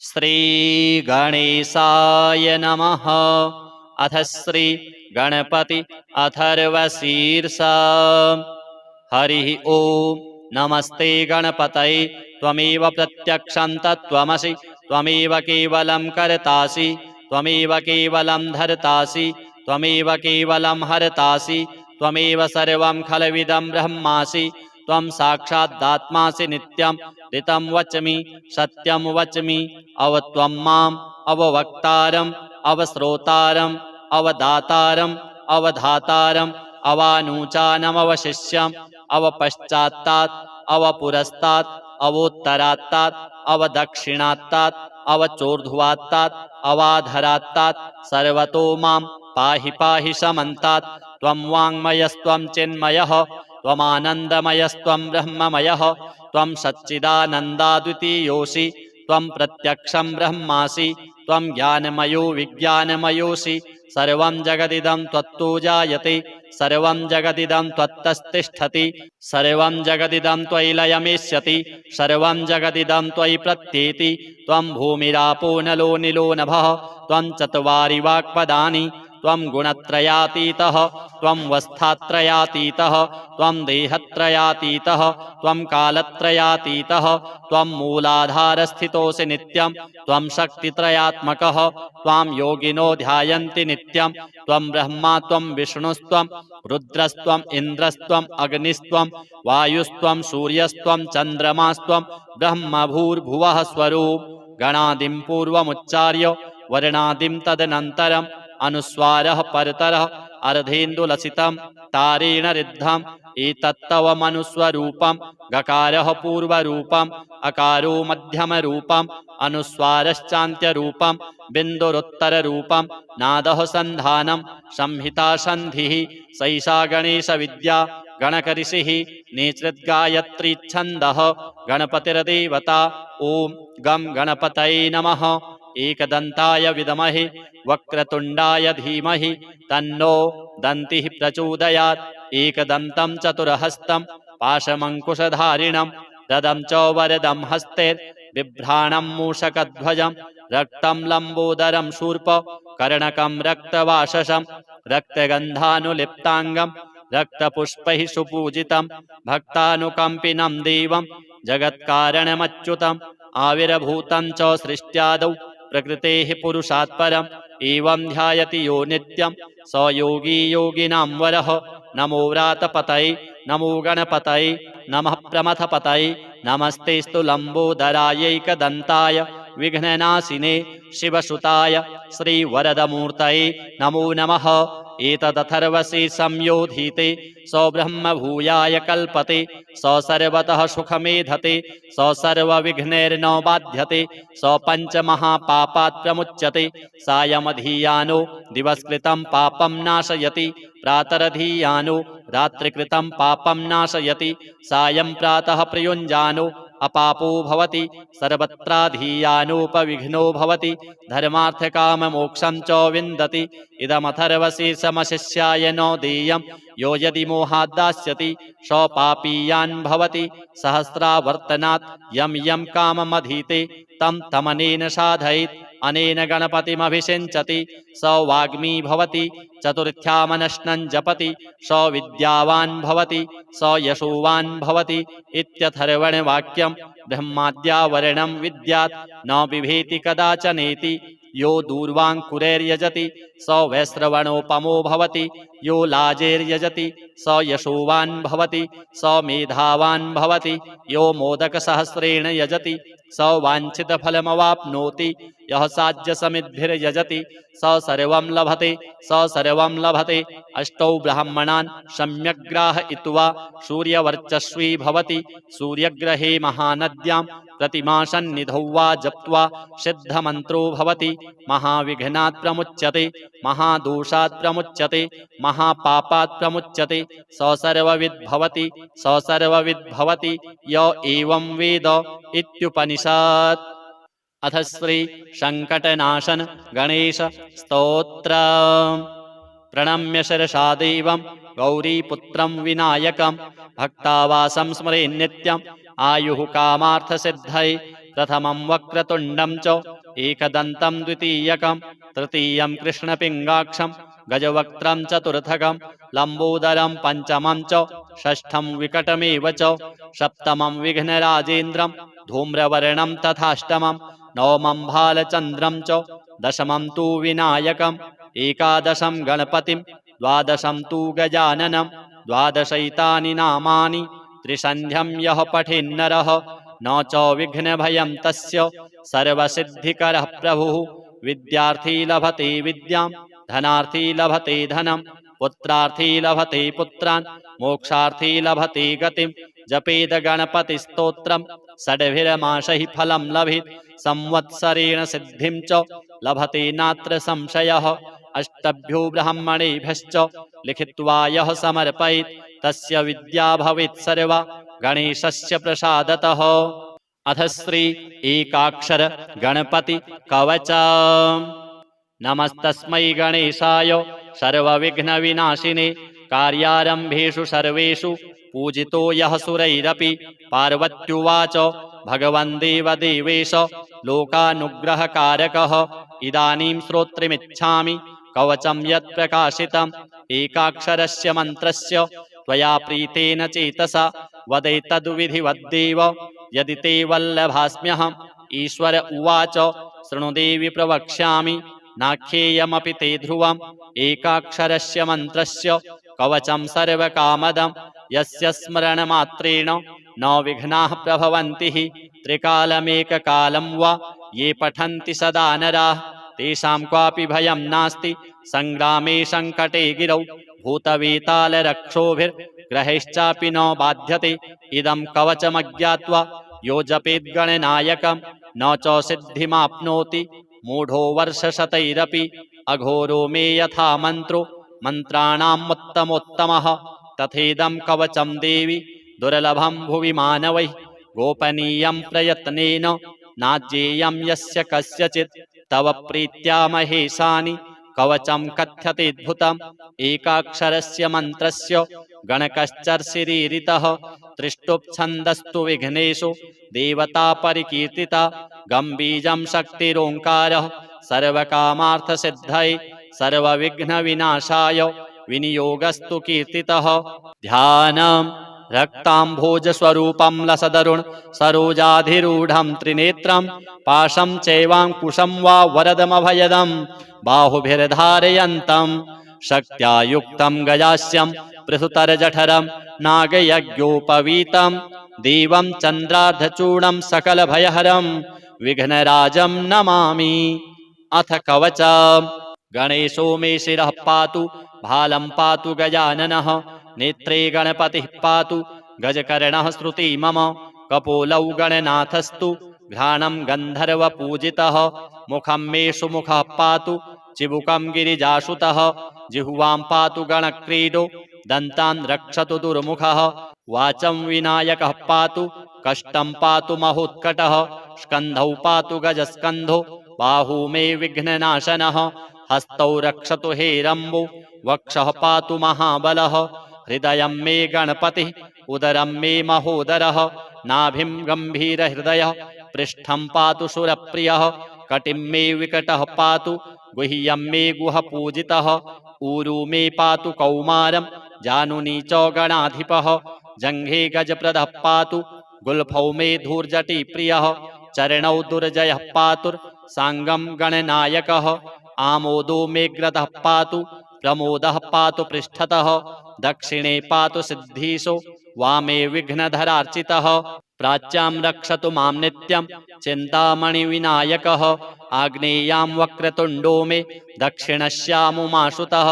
श्रीगणेशाय नमः। अथ श्री गणपति अथर्वशीर्षा। हरिः ओम्। नमस्ते गणपतये त्वमेव प्रत्यक्षं तत्त्वमसि त्वमेव केवलं कर्तासि त्वमेव केवलं धर्तासि त्वमेव केवलं हर्तासि त्वमेव सर्वं खलविदं ब्रह्मासि त्वं साक्षादात्मासि नित्यं ऋतं वच्मि सत्यं वच्मि अवत्वं माम् अववक्तारम् अवश्रोतारम् अवदातारम् अवधातारम् अवानूचानमवशिष्यम् अवपश्चात्तात् अवपुरस्तात् अवोत्तरात्तात् अवदक्षिणात्तात् अवचोर्ध्वात्तात् अवाधरात्तात् सर्वतो मां पाहि पाहि समन्तात्। त्वं वाङ्मयस्त्वं चिन्मयः त्वमानन्दमयस्त्वं ब्रह्ममयः त्वं सच्चिदानन्दाद्वितीयोऽसि त्वं प्रत्यक्षं ब्रह्मासि त्वं ज्ञानमयो विज्ञानमयोऽसि सर्वं जगदिदं त्वत्तो जायते सर्वं जगदिदं त्वत्तस्तिष्ठति सर्वं जगदिदं त्वयि लयमेष्यति सर्वं जगदिदं त्वयि प्रत्येति त्वं भूमिरापो नलो निलो नभः त्वं चत्वारि वाक्पदानि त्वं गुणत्रयातीतः त्वं वस्थात्रयातीतः त्वं देहत्रयातीतः त्वं कालत्रयातीतः त्वं मूलाधारस्थितोऽसि नित्यं त्वं शक्तित्रयात्मकः त्वां योगिनो ध्यायन्ति नित्यं त्वं ब्रह्मा त्वं विष्णुस्त्वं रुद्रस्त्वम् इन्द्रस्त्वम् अग्निस्त्वं वायुस्त्वं सूर्यस्त्वं चन्द्रमास्त्वं ब्रह्मभूर्भुवः स्वरूप। गणादिं पूर्वमुच्चार्य वर्णादिं तदनन्तरम् अनुस्वारः परतरः अर्धेन्दुलसितं तारेण रिद्धम् एतत्तव मनुस्वरूपं गकारः पूर्वरूपम् अकारो मध्यमरूपम् अनुस्वारश्चान्त्यरूपं बिन्दुरुत्तररूपं नादः सन्धानं संहिता सन्धिः सैषा गणेशविद्या गणकऋषिः नेतृद्गायत्री छन्दः गणपतिर्देवता। ॐ गं गणपतये नमः। एकदन्ताय विद्महे वक्रतुण्डाय धीमहि तन्नो दन्तिः प्रचोदयात्। एकदन्तं चतुर्हस्तं पाशमङ्कुशधारिणं रदं च वरदं हस्ते बिभ्राणं मूषकध्वजं रक्तं लम्बोदरं शूर्प कर्णकं रक्तवाससं रक्तगन्धानुलिप्ताङ्गं रक्तपुष्पैः सुपूजितं भक्तानुकम्पिनं देवं जगत्कारणमच्युतम् आविर्भूतं च सृष्ट्यादौ प्रकृतेः पुरुषात् परम् एवं ध्यायति यो नित्यं स योगी योगिनां वरः। नमो व्रातपतये नमो गणपतये नमः प्रमथपतये नमस्तेस्तु लम्बोदरायैकदन्ताय विघ्ननाशिने शिवसुताय श्रीवरदमूर्तये नमो नमः। एतदथर्वशीर्षं योधीते स ब्रह्मभूयाय कल्पते स सर्वतः सुखमेधते स सर्वविघ्नैर्न बाध्यते स पञ्चमहापापात् प्रमुच्यते सायमधीयानो दिवस्कृतं पापं नाशयति प्रातरधीयानो रात्रिकृतं पापं नाशयति सायं प्रातः प्रयुञ्जानो अपापो भवति सर्वत्राधीयानोपविघ्नो भवति धर्मार्थकाममोक्षं च विन्दति। इदमथर्वशीर्षमशिष्याय नो देयं यो यदि मोहात् दास्यति स पापीयान् भवति सहस्रावर्तनात् यं यं काममधीते तं तमनेन साधयेत् अनेन गणपतिमभिषिञ्चति स वाग्मी भवति चतुर्थ्यामनश्नं जपति स विद्यावान् भवति स यशोवान् भवति इत्यथर्वणवाक्यं ब्रह्माद्यावरणं विद्यात् न बिभेति कदाचनेति। यो दूर्वाङ्कुरैर्यजति स वैश्रवणोपमो भवति यो लाजैर्यजति स यशोवान् भवति स मेधावान् भवति यो मोदकसहस्रेण यजति स वाञ्छितफलमवाप्नोति यः साज्यसमिद्भिर्यजति स सर्वं लभते स सर्वं लभते। अष्टौ ब्राह्मणान् सम्यग्राहयित्वा सूर्यवर्चस्वी भवति सूर्यग्रहे महानद्यां प्रतिमासन्निधौ वा जप्त्वा सिद्धमन्त्रो भवति महाविघ्नात् प्रमुच्यते महादोषात् प्रमुच्यते महापापात् प्रमुच्यते स सर्वविद् भवति स सर्वविद् भवति य एवं वेद इत्युपनिषत्। अथ श्री संकटनाशन गणेश स्तोत्र। प्रणम्य शिरसा देवं गौरीपुत्रं विनायकं भक्तावासं स्मरेन्नित्यं आयुः कामार्थसिद्धये प्रथमं वक्रतुण्डं च एकदन्तं द्वितीयकं तृतीयं कृष्णपिङ्गाक्षं गजवक्त्रं चतुर्थकं लम्बोदरं पञ्चमं च षष्ठं विकटमेव च सप्तमं विघ्नराजेन्द्रं धूम्रवर्णं तथाष्टमं नवमं भालचन्द्रं च दशमं तु विनायकम् एकादशं गणपतिं द्वादशं तु गजाननं द्वादशैतानि नामानि त्रिसन्ध्यं यः पठेन्नरः न च विघ्नभयं तस्य सर्वसिद्धिकरः प्रभुः विद्यार्थी लभते विद्यां धनार्थी लभते धनं पुत्रार्थी लभते पुत्रान् मोक्षार्थी लभते गतिं जपेद गणपतिस्तोत्रं षड्भिर्मासैः फलं लभेत् संवत्सरेण सिद्धिं च लभते नात्र संशयः अष्टभ्यो ब्राह्मणेभ्यश्च लिखित्वा यः समर्पयेत् तस्य विद्या भवेत् सर्वा गणेशस्य प्रसादतः। अथ श्री एकाक्षर गणपति कवच। नमस्तस्मै गणेशाय सर्वविघ्नविनाशिने कार्यारम्भेषु सर्वेषु पूजितो यः सुरैरपि। पार्वत्युवाच भगवन् देवदेवेश लोकानुग्रहकारकः इदानीं श्रोत्रिमिच्छामि कवचं यत्प्रकाशितम् एकाक्षरस्य मन्त्रस्य त्वया प्रीतेन चेतसा वदैतद्विधिवद्देव यदि ते वल्लभास्म्यहम्। ईश्वर उवाच शृणु देवि प्रवक्ष्यामि नाख्येयमपि ते ध्रुवम् एकाक्षरस्य मन्त्रस्य कवचं सर्वकामदम् यस्य स्मरणमात्रेण न विघ्नाः प्रभवन्ति हि त्रिकालमेककालं वा ये पठन्ति सदा नराः तेषां क्वापि भयं नास्ति संग्रामे संकटे गिरौ भूतवेतालरक्षोभिर्ग्रहैश्चापि न बाध्यते इदं कवचमज्ञात्वा यो जपेद्गणनायकं न च सिद्धिमाप्नोति मूढो वर्षशतैरपि। अघोरो मे यथा मन्त्रो मन्त्राणामुत्तमोत्तमः तथेदं कवचं देवि दुर्लभं भुवि मानवैः गोपनीयं प्रयत्नेन नाज्ञेयं यस्य कस्यचित् तव प्रीत्या महेशानि कवचं कथ्यतेऽद्भुतम् एकाक्षरस्य मन्त्रस्य गणकश्चर्षिरीरितः त्रिष्टुप्छन्दस्तु विघ्नेषु देवता परिकीर्तिता गम्बीजं शक्तिरोङ्कारः सर्वकामार्थसिद्धये सर्वविघ्नविनाशाय विनियोगस्तु कीर्तितः। ध्यानम् रक्ताम्भोजस्वरूपं लसदरुण सरोजाधिरूढं त्रिनेत्रं पाशं चैवाङ्कुशं वा वरदमभयदं बाहुभिर्धारयन्तं शक्त्या युक्तं गजास्यं पृथुतरजठरं नागयज्ञोपवीतं देवं चन्द्रार्धचूर्णं सकलभयहरं विघ्नराजं नमामि। अथ कवचम् गणेशो मे शिरः पातु भालं पातु गजाननः नेत्रे गणपतिः पातु गजकर्णः श्रुति मम कपोलौ गणनाथस्तु घ्राणं गन्धर्वपूजितः मुखं मे सुमुखः पातु चिबुकं गिरिजासुतः जिह्वां पातु गणक्रीडो दन्तान् रक्षतु दुर्मुखः वाचं विनायकः पातु कष्टं पातु महोत्कटः स्कन्धौ पातु गजस्कन्धो बाहू मे विघ्ननाशनः हस्तौ रक्षतु हेरम्बो वक्षः पातु महाबलः हृदयं मे गणपतिः उदरं मे महोदरः नाभिं गम्भीरहृदयः पृष्ठं पातु सुरप्रियः कटिं मे विकटः पातु गुह्यं मे गुहपूजितः ऊरू मे पातु कौमारं जानुनी च गणाधिपः जङ्घे गजप्रदः पातु गुल्फौ मे धूर्जटिप्रियः चरणौ दुर्जयः पातुर्साङ्गं गणनायकः आमोदो मे ग्रदः पातु प्रमोदः पातु पृष्ठतः दक्षिणे पातु सिद्धीशो वामे विघ्नधरार्चितः प्राच्यां रक्षतु मां नित्यं चिन्तामणिविनायकः आग्नेयां वक्रतुण्डो मे दक्षिणश्यामुमाशुतः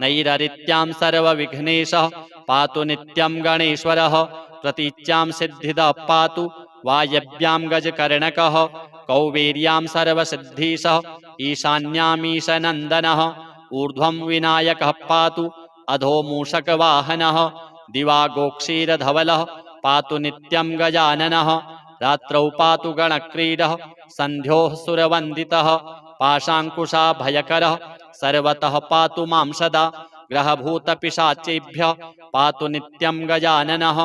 नैररित्यां सर्वविघ्नेशः पातु नित्यं गणेश्वरः प्रतीच्यां सिद्धिदः पातु वायव्यां गजकर्णकः कौबेर्यां सर्वसिद्धीशः ईशान्यामीशनन्दनः ऊर्ध्वं विनायकः पातु अधो मूषकवाहनः दिवा गोक्षीरधवलः पातु नित्यं गजाननः रात्रौ पातु गणक्रीडः सन्ध्योः सुरवन्दितः पाशाङ्कुशाभयकरः सर्वतः पातु मां सदा ग्रहभूतपिशाचेभ्यः पातु नित्यं गजाननः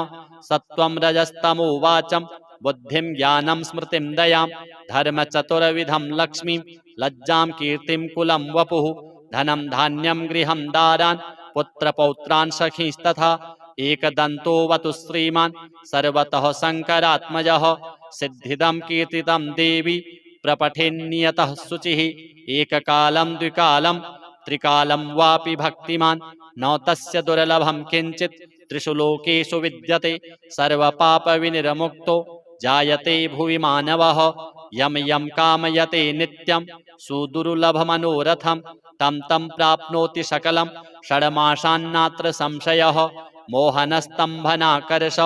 सत्त्वं रजस्तमो वाचं बुद्धिं ज्ञानं स्मृतिं दयां धर्मचतुर्विधं लक्ष्मीं लज्जां कीर्तिं कुलं वपुः धनं धान्यं गृहं दारान् पुत्रपौत्रान् सखींस्तथा एकदन्तो वतु श्रीमान् सर्वतः शङ्करात्मजः सिद्धिदं कीर्तितं देवी प्रपठेन्नियतः शुचिः एककालं द्विकालं त्रिकालं वापि भक्तिमान् न तस्य दुर्लभं किञ्चित् त्रिषु लोकेषु विद्यते सर्वपापविनिर्मुक्तो जायते भुवि मानवः यं यं कामयते नित्यं सुदुर्लभमनोरथं तं तं प्राप्नोति सकलं षड्मासान्नात्र संशयः मोहनस्तम्भनाकर्ष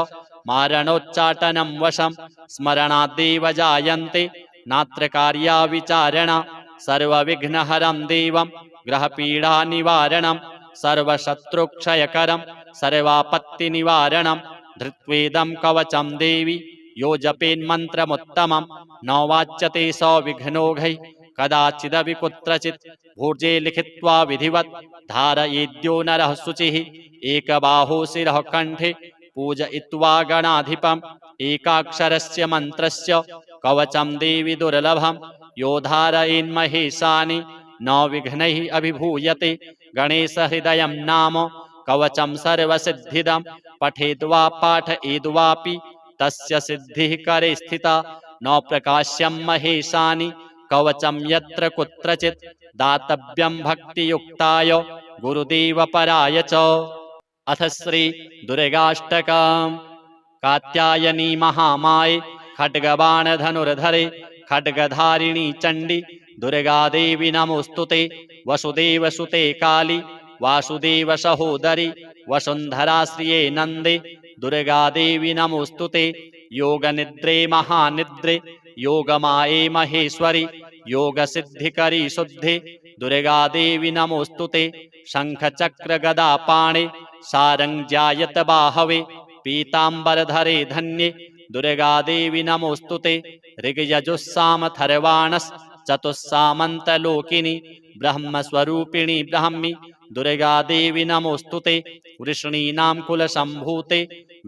मारणोच्चाटनं वशं स्मरणादेव जायन्ते नात्र कार्या विचारणा सर्वविघ्नहरं देवं ग्रहपीडानिवारणं सर्वशत्रुक्षयकरं सर्वापत्तिनिवारणं धृत्वेदं कवचं देवी यो जपेन्मन्त्रमुत्तमं न वाच्यते स विघ्नौघैः कदाचिदपि कुत्रचित् भूर्जे लिखित्वा विधिवत् धारयेद्यो नरः शुचिः एकबाहो शिरः कण्ठे पूजयित्वा गणाधिपम् एकाक्षरस्य मन्त्रस्य कवचं देवी दुर्लभं यो धारयेन्महेशानि न विघ्नैः अभिभूयते गणेशहृदयं नाम कवचं सर्वसिद्धिदं पठेद्वा पाठयेद्वापि तस्य सिद्धिः करे स्थिता न प्रकाश्यं महेशानि कवचं यत्र कुत्रचित् दातव्यं भक्तियुक्ताय गुरुदेवपराय च। अथ श्री दुर्गाष्टकम्। कात्यायनी महामाये खड्गबाणधनुर्धरे खड्गधारिणी चण्डी दुर्गादेवी नमोस्तुते वसुदेवसुते काली वासुदेव सहोदरी वसुन्धराश्रिये नन्दे दुर्गादेवी नमोस्तुते योगनिद्रे महानिद्रे योगमाये महेश्वरी योगसिद्धिकरी शुद्धे दुर्गादेवी नमोस्तुते शङ्खचक्रगदापाणे सारङ्ग्यायत बाहवे पीताम्बरधरे धन्ये दुर्गादेवी नमोस्तुते ऋग्यजुस्सामथर्वाणश्चतुस्सामन्तलोकिनी ब्रह्मस्वरूपिणी ब्राह्मी दुर्गादेवी नमोस्तुते वृष्णीनां कुलसम्भूते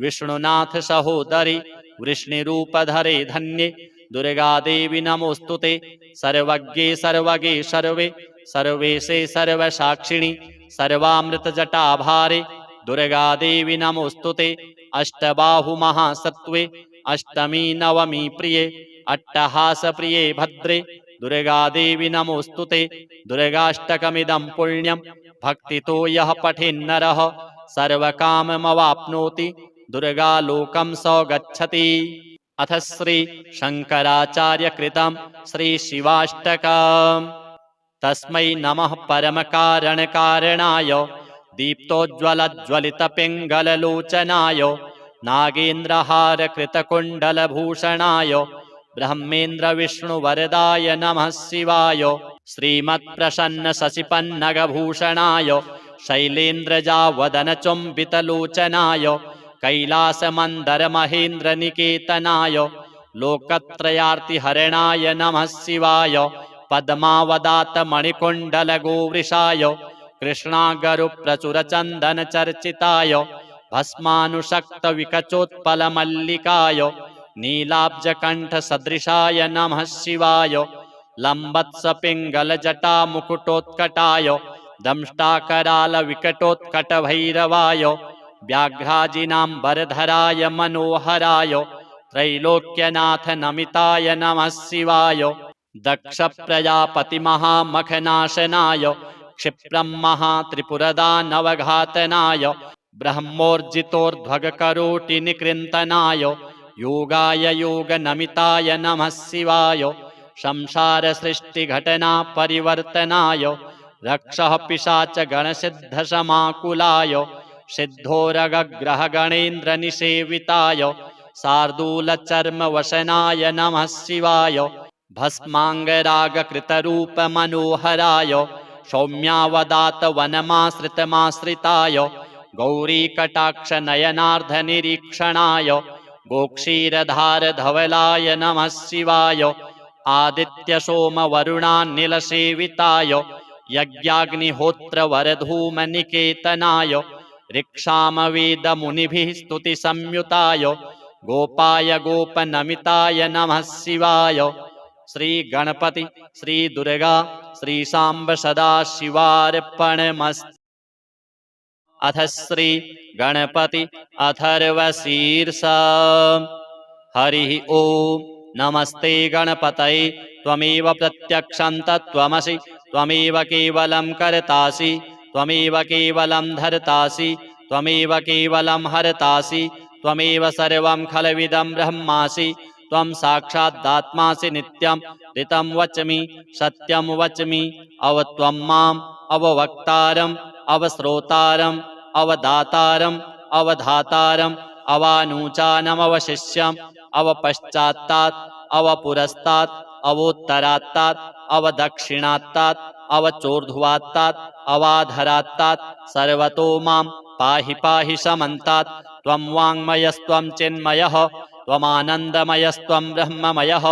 विष्णुनाथ सहोदरी वृष्णिरूपधरे धन्ये दुर्गादेवी नमोस्तुते सर्वज्ञे सर्वगे सर्वे सर्वेशे सर्वसाक्षिणि सर्वामृतजटाभारे दुर्गादेवी नमोस्तुते अष्टबाहुमहासत्त्वे अष्टमी नवमी प्रिये अट्टहासप्रिये भद्रे दुर्गादेवी नमोस्तुते दुर्गाष्टकमिदं पुण्यं भक्तितो यः पठेन्नरः सर्वकाममवाप्नोति दुर्गालोकं स गच्छति। अथ श्री शङ्कराचार्यकृतं श्री शिवाष्टकम्। तस्मै नमः परमकारणकारणाय दीप्तोज्ज्वलज्वलितपिङ्गललोचनाय नागेन्द्रहारकृतकुण्डलभूषणाय ब्रह्मेन्द्रविष्णुवरदाय नमः शिवाय श्रीमत्प्रसन्नशशिपन्नगभूषणाय शैलेन्द्रजावदनचुम्बितलोचनाय कैलासमन्दरमहेन्द्रनिकेतनाय लोकत्रयार्तिहरणाय नमः शिवाय पद्मावदातमणिकुण्डलगोवृषाय कृष्णागरुप्रचुरचन्दनचर्चिताय भस्मानुशक्तविकचोत्पलमल्लिकाय नीलाब्जकण्ठसदृशाय नमः शिवाय लम्बत्सपिङ्गलजटामुकुटोत्कटाय दंष्टाकरालविकटोत्कटभैरवाय व्याघ्राजिनाम्बरधराय मनोहराय त्रैलोक्यनाथ नमिताय नमः शिवाय दक्षप्रजापतिमहामखनाशनाय क्षिप्रं महात्रिपुरदानवघातनाय ब्रह्मोर्जितोर्ध्वगकरोटिनिकृन्तनाय योगाय योगनमिताय नमः शिवाय संसारसृष्टिघटना परिवर्तनाय रक्षः पिशाचगणसिद्धसमाकुलाय सिद्धोरगग्रहगणेन्द्रनिसेविताय शार्दूलचर्मवसनाय नमः शिवाय भस्माङ्गरागकृतरूपमनोहराय सौम्यावदातवनमाश्रितमाश्रिताय गौरीकटाक्षनयनार्धनिरीक्षणाय गोक्षीरधारधवलाय नमः शिवाय आदित्यसोमवरुणानिलसेविताय यज्ञाग्निहोत्रवरधूमनिकेतनाय ऋक्षामवेदमुनिभिः स्तुतिसंयुताय गोपाय गोपनमिताय नमः शिवाय। श्री गणपति श्री दुर्गा श्री सांब सदा शिवार्पणमस्तु। अथ श्री गणपति अथर्वशीर्षा। हरि ओम। नमस्ते गणपतये त्वमेव प्रत्यक्षं तत्त्वमसि त्वमेव केवलं कर्तासि त्वमेव केवलं धर्तासि त्वमेव केवलं हर्तासि त्वमेव सर्वं खलविदं ब्रह्मासि त्वं साक्षादात्मासि नित्यं ऋतं वच्मि सत्यं वच्मि अवत्वं माम् अववक्तारम् अवश्रोतारम् अवदातारम् अवधातारम् अवानूचानमवशिष्यम् अवपश्चात्तात् अवपुरस्तात् अवोत्तरात्तात् अवदक्षिणात्तात् अवचोर्ध्वात्तात् अवाधरात्तात् सर्वतो मां पाहि पाहि समन्तात्। त्वं वाङ्मयस्त्वं चिन्मयः त्वमानन्दमयस्त्वं ब्रह्ममयः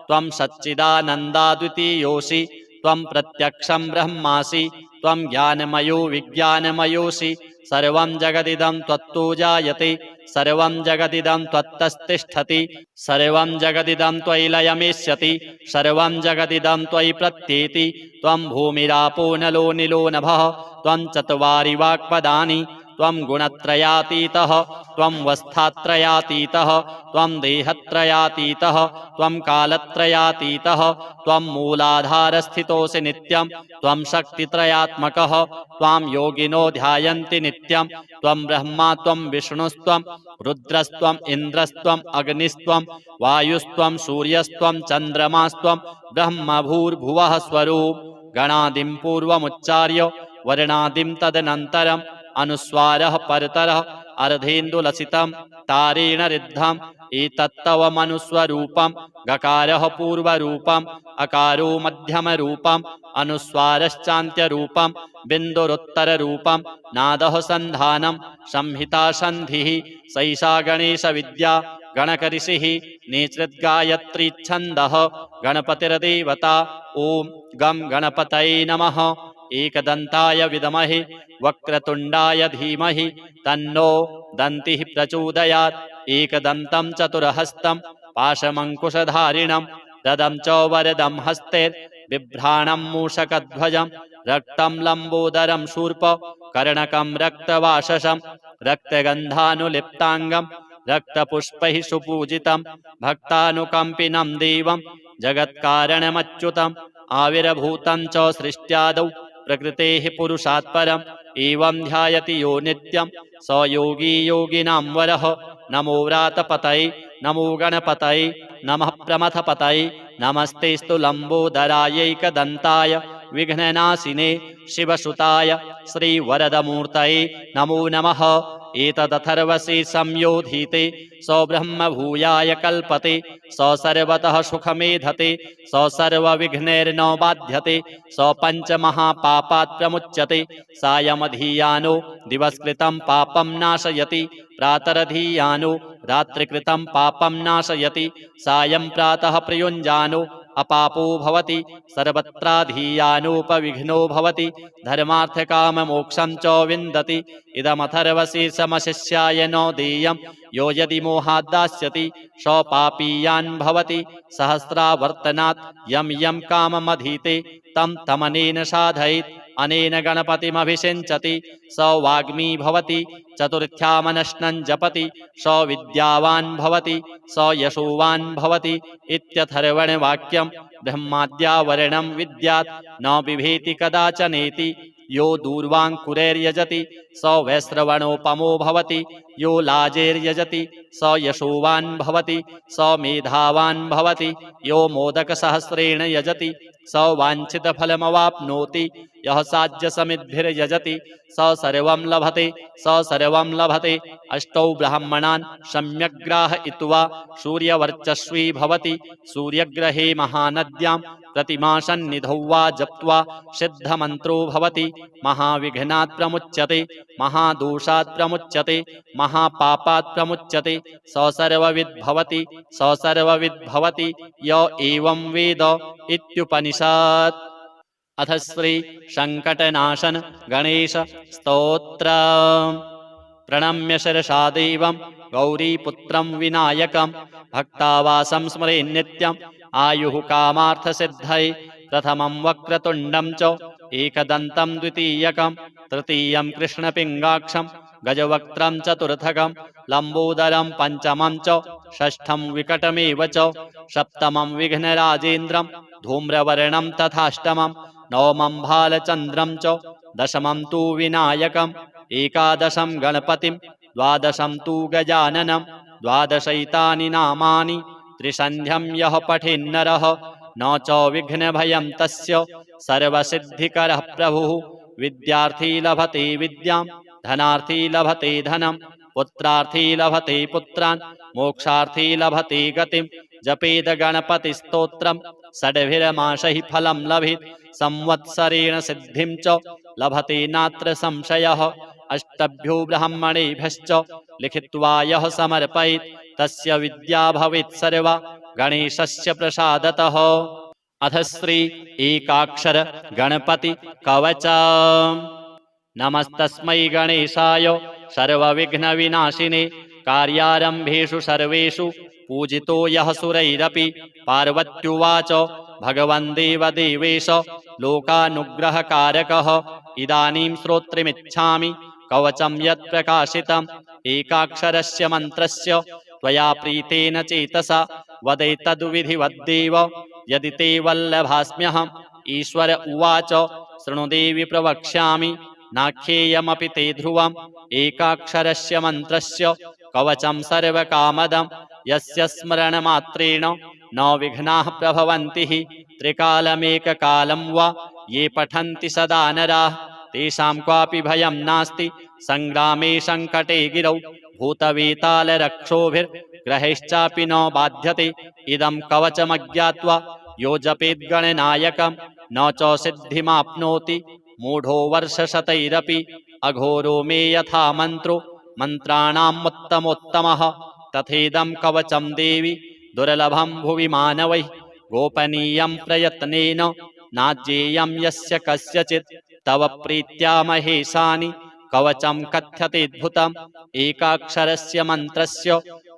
त्वं सच्चिदानन्दाद्वितीयोऽसि त्वं प्रत्यक्षं ब्रह्मासि त्वं ज्ञानमयो विज्ञानमयोऽसि। सर्वं जगदिदं त्वत्तो जायते सर्वं जगदिदं त्वत्तस्तिष्ठति सर्वं जगदिदं त्वयि लयमेष्यति सर्वं जगदिदं त्वयि प्रत्येति। त्वं भूमिरापो नलो निलो नभः त्वं चत्वारि वाक्पदानि त्वं गुणत्रयातीतः त्वं वस्थात्रयातीतः त्वं देहत्रयातीतः त्वं कालत्रयातीतः त्वं मूलाधारस्थितोऽसि नित्यं त्वं शक्तित्रयात्मकः त्वां योगिनो ध्यायन्ति नित्यं। त्वं ब्रह्मा त्वं विष्णुस्त्वं रुद्रस्त्वं इन्द्रस्त्वं अग्निस्त्वं वायुस्त्वं सूर्यस्त्वं चन्द्रमास्त्वं ब्रह्मभूर्भुवः स्वरूप। गणादिं पूर्वमुच्चार्य वर्णादिं तदनन्तरम् अनुस्वारः परतरः अर्धेन्दुलसितं तारेण रिद्धम् एतत्तव मनुस्वरूपं। गकारः पूर्वरूपम् अकारो मध्यमरूपम् अनुस्वारश्चान्त्यरूपम् बिन्दुरुत्तररूपं। नादः सन्धानं संहिता सन्धिः सैषा गणेशविद्या गणकऋषिः नेतृद्गायत्री छन्दः गणपतिर्देवता। ॐ गं गणपतये नमः। एकदन्ताय विद्महे वक्रतुण्डाय धीमहि तन्नो दन्तिः प्रचोदयात्। एकदन्तं चतुर्हस्तं पाशमङ्कुशधारिणं रदं च वरदं हस्ते बिभ्राणं मूषकध्वजं रक्तं लम्बोदरं शूर्प कर्णकं रक्तवाससं रक्तगन्धानुलिप्ताङ्गं रक्तपुष्पैः सुपूजितं भक्तानुकम्पिनं देवं जगत्कारणमच्युतम् आविर्भूतं च सृष्ट्यादौ प्रकृतेः पुरुषात् परम् एवं ध्यायति यो नित्यं स योगी योगिनां वरः। नमो व्रातपतये नमो गणपतये नमः प्रमथपतये नमस्तेस्तु लम्बोदरायैकदन्ताय विघ्ननाशिने शिवसुताय श्रीवरदमूर्तये नमो नमः। एतदथर्वशीर्षं योधीते स ब्रह्मभूयाय कल्पते स सर्वतः सुखमेधते स सर्वविघ्नैर्न बाध्यते स पञ्चमहापापात् प्रमुच्यते। सायमधीयानो दिवस्कृतं पापं नाशयति प्रातरधीयानो रात्रिकृतं पापं नाशयति। सायं प्रातः प्रयुञ्जानो अपापो भवति सर्वत्राधीयानोपविघ्नो भवति धर्मार्थकाममोक्षं च विन्दति। इदमथर्वशीर्षमशिष्याय नो देयं यो यदि मोहात् दास्यति स पापीयान् भवति सहस्रावर्तनात् यं यं काममधीते तं तमनेन साधयेत् अनेन गणपतिमभिषिञ्चति स वाग्मी भवति चतुर्थ्यामनश्नं जपति स विद्यावान् भवति स यशोवान् भवति इत्यथर्वणवाक्यं। ब्रह्माद्यावरणं विद्यात् न बिभेति कदाचनेति यो दूर्वाङ्कुरैर्यजति स वैश्रवणोपमो भवति यो लाजेर्यजति स यशोवान् भवति स मेधावान् भवति यो मोदकसहस्रेण यजति स वाञ्छितफलमवाप्नोति यः साज्यसमिद्भिर्यजति स सर्वं लभते स सर्वं लभते। अष्टौ ब्राह्मणान् सम्यग्राहयित्वा सूर्यवर्चस्वी भवति सूर्यग्रहे महानद्यां प्रतिमासन्निधौ वा जप्त्वा सिद्धमन्त्रो भवति महाविघ्नात् प्रमुच्यते महादोषात् प्रमुच्यते महापापात् प्रमुच्यते स सर्वविद् भवति स सर्वविद् भवति य एवं वेद इत्युपनिषत्। अथ श्री संकटनाशन गणेश स्तोत्र। प्रणम्य शिरसा देवं गौरीपुत्रं विनायकं भक्तावासं स्मरे नित्यम् आयुः कामार्थसिद्धये प्रथमं वक्रतुण्डं च एकदन्तं द्वितीयकं तृतीयं कृष्णपिङ्गाक्षं गजवक्त्रं चतुर्थकं लम्बोदरं पञ्चमं च षष्ठं विकटमेव च सप्तमं विघ्नराजेन्द्रं धूम्रवर्णं तथाष्टमं नवमं भालचन्द्रं च दशमं तु विनायकम् एकादशं गणपतिं द्वादशं तु गजाननं द्वादशैतानि नामानि त्रिसन्ध्यं यः पठेन्नरः न च विघ्नभयं तस्य सर्वसिद्धिकरः प्रभुः विद्यार्थी लभते विद्यां धनार्थी लभते धनं पुत्रार्थी लभते पुत्रान् मोक्षार्थी लभते गतिं जपेद गणपतिस्तोत्रं षड्भिर्मासैः फलं लभेत् संवत्सरेण सिद्धिं च लभते नात्र संशयः अष्टभ्यो ब्राह्मणेभ्यश्च लिखित्वा यः समर्पयेत् तस्य विद्या भवेत् सर्वा गणेशस्य प्रसादतः। अथ श्री एकाक्षर गणपति कवचम्। नमस्तस्मै गणेशाय सर्वविघ्नविनाशिने कार्यारम्भेषु सर्वेषु पूजितो यः सुरैरपि। पार्वत्युवाच भगवन् देवदेवेश लोकानुग्रहकारकः इदानीं श्रोत्रिमिच्छामि कवचं यत् प्रकाशितम् एकाक्षरस्य मन्त्रस्य त्वया प्रीतेन चेतसा वदैतद्विधिवद्देव यदि ते वल्लभास्म्यहम्। ईश्वर उवाच शृणु देवि प्रवक्ष्यामि नाख्येयमपि ते ध्रुवम् एकाक्षरस्य मन्त्रस्य कवचं सर्वकामदम् यस्य स्मरणमात्रेण न विघ्नाः प्रभवन्ति हि त्रिकालमेककालं वा ये पठन्ति सदा नराः तेषां क्वापि भयं नास्ति संग्रामे संकटे गिरौ भूतवेतालरक्षोभिर्ग्रहैश्चापि न बाध्यते इदं कवचमज्ञात्वा यो जपेद्गणनायकं न च सिद्धिमाप्नोति मूढो वर्षशतैरपि। अघोरो मे यथा मन्त्रो मन्त्राणामुत्तमोत्तमः तथेदं कवचं देवि दुर्लभं भुवि मानवैः गोपनीयं प्रयत्नेन नाज्येयं यस्य कस्यचित् तव प्रीत्या महेशानि कवचं कथ्यतेऽद्भुतम् एकाक्षरस्य मन्त्रस्य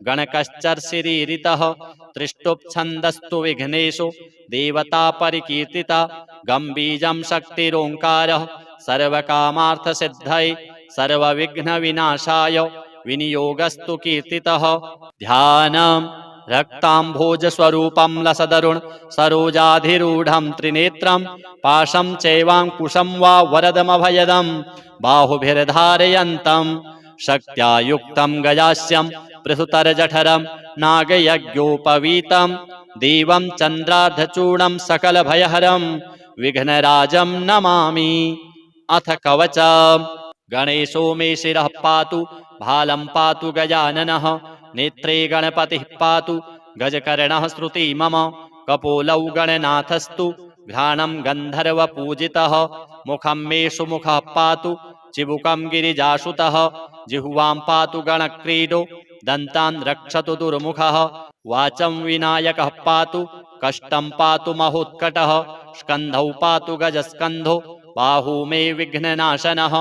गणकश्चर्षिरीरितः त्रिष्टुप्छन्दस्तु विघ्नेषु देवता परिकीर्तिता गम्बीजं शक्तिरोङ्कारः सर्वकामार्थसिद्धये सर्वविघ्नविनाशाय विनियोगस्तु कीर्तितः। ध्यानम् रक्ताम्भोजस्वरूपं लसदरुण सरोजाधिरूढं त्रिनेत्रं पाशं चैवाङ्कुशं वा वरदमभयदं बाहुभिर्धारयन्तं शक्त्या युक्तं गजास्यं पृथुतरजठरं नागयज्ञोपवीतं देवं चन्द्रार्धचूर्णं सकलभयहरं विघ्नराजं नमामि। अथ कवचम्। गणेशो मे शिरः पातु भालं पातु गजाननः नेत्रे गणपतिः पातु गजकर्णः श्रुति मम कपोलौ गणनाथस्तु घ्राणं गन्धर्वपूजितः मुखं मे सुमुखः पातु चिबुकं गिरिजासुतः जिह्वां पातु गणक्रीडो दन्तान् रक्षतु दुर्मुखः वाचं विनायकः पातु कष्टं पातु महोत्कटः स्कन्धौ पातु गजस्कन्धो बाहू मे विघ्ननाशनः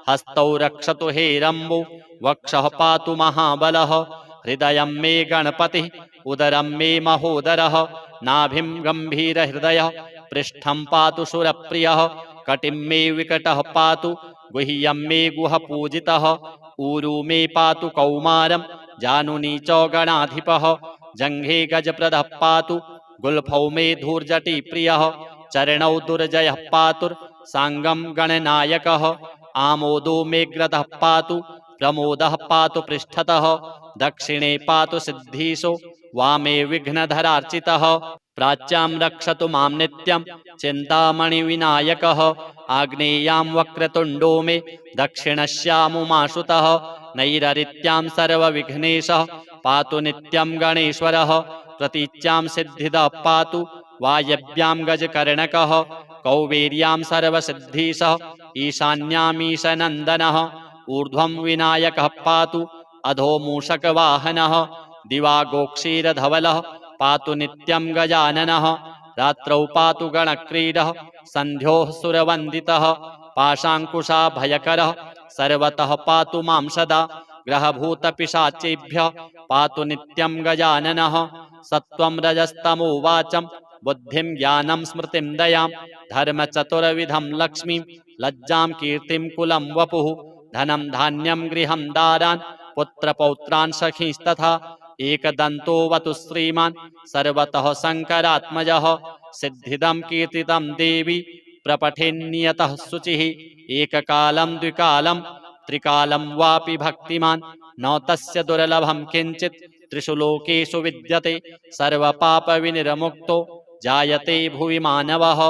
हस्तौ रक्षतु हेरम्बो वक्षः पातु महाबलः हृदयं मे गणपतिः उदरं मे महोदरः नाभिं गम्भीरहृदयः पृष्ठं पातु सुरप्रियः कटिं मे विकटः पातु गुह्यं मे गुहपूजितः ऊरू मे पातु कौमारं जानुनी च गणाधिपः जङ्घे गजप्रदः पातु गुल्फौ मे धूर्जटिप्रियः चरणौ दुर्जयः पातुर्साङ्गं गणनायकः आमोदो मे ग्रतः पातु प्रमोदः पातु पृष्ठतः दक्षिणे पातु सिद्धीशो वामे विघ्नधरार्चितः प्राच्यां रक्षतु मां नित्यं चिन्तामणिविनायकः आग्नेयां वक्रतुण्डो मे दक्षिणश्यामुमाशुतः नैररित्यां सर्वविघ्नेशः पातु नित्यं गणेश्वरः प्रतीच्यां सिद्धिदः पातु वायव्यां गजकर्णकः कौबेर्यां सर्वसिद्धीशः ईशान्यामीशनन्दनः ऊर्ध्वं विनायकः पातु अधो मूषकवाहनः दिवागोक्षीरधवलः पातु नित्यं गजाननः रात्रौ पातु गणक्रीडः सन्ध्योः सुरवन्दितः पाशाङ्कुशाभयकरः सर्वतः पातु मां सदा ग्रहभूतपिशाचेभ्यः पातु नित्यं गजाननः। सत्त्वं रजस्तमो वाचं बुद्धिं ज्ञानं स्मृतिं दयां धर्मचतुर्विधं लक्ष्मीं लज्जां कीर्तिं कुलं वपुः धनं धान्यं गृहं दारान् पुत्रपौत्रान् सखींस्तथा एकदन्तो वतु श्रीमान् सर्वतः शङ्करात्मजः सिद्धिदं कीर्तितं देवी प्रपठेन्नियतः शुचिः एककालं द्विकालं त्रिकालं वापि भक्तिमान् न तस्य दुर्लभं किञ्चित् त्रिषु लोकेषु विद्यते सर्वपापविनिर्मुक्तो जायते भुवि मानवः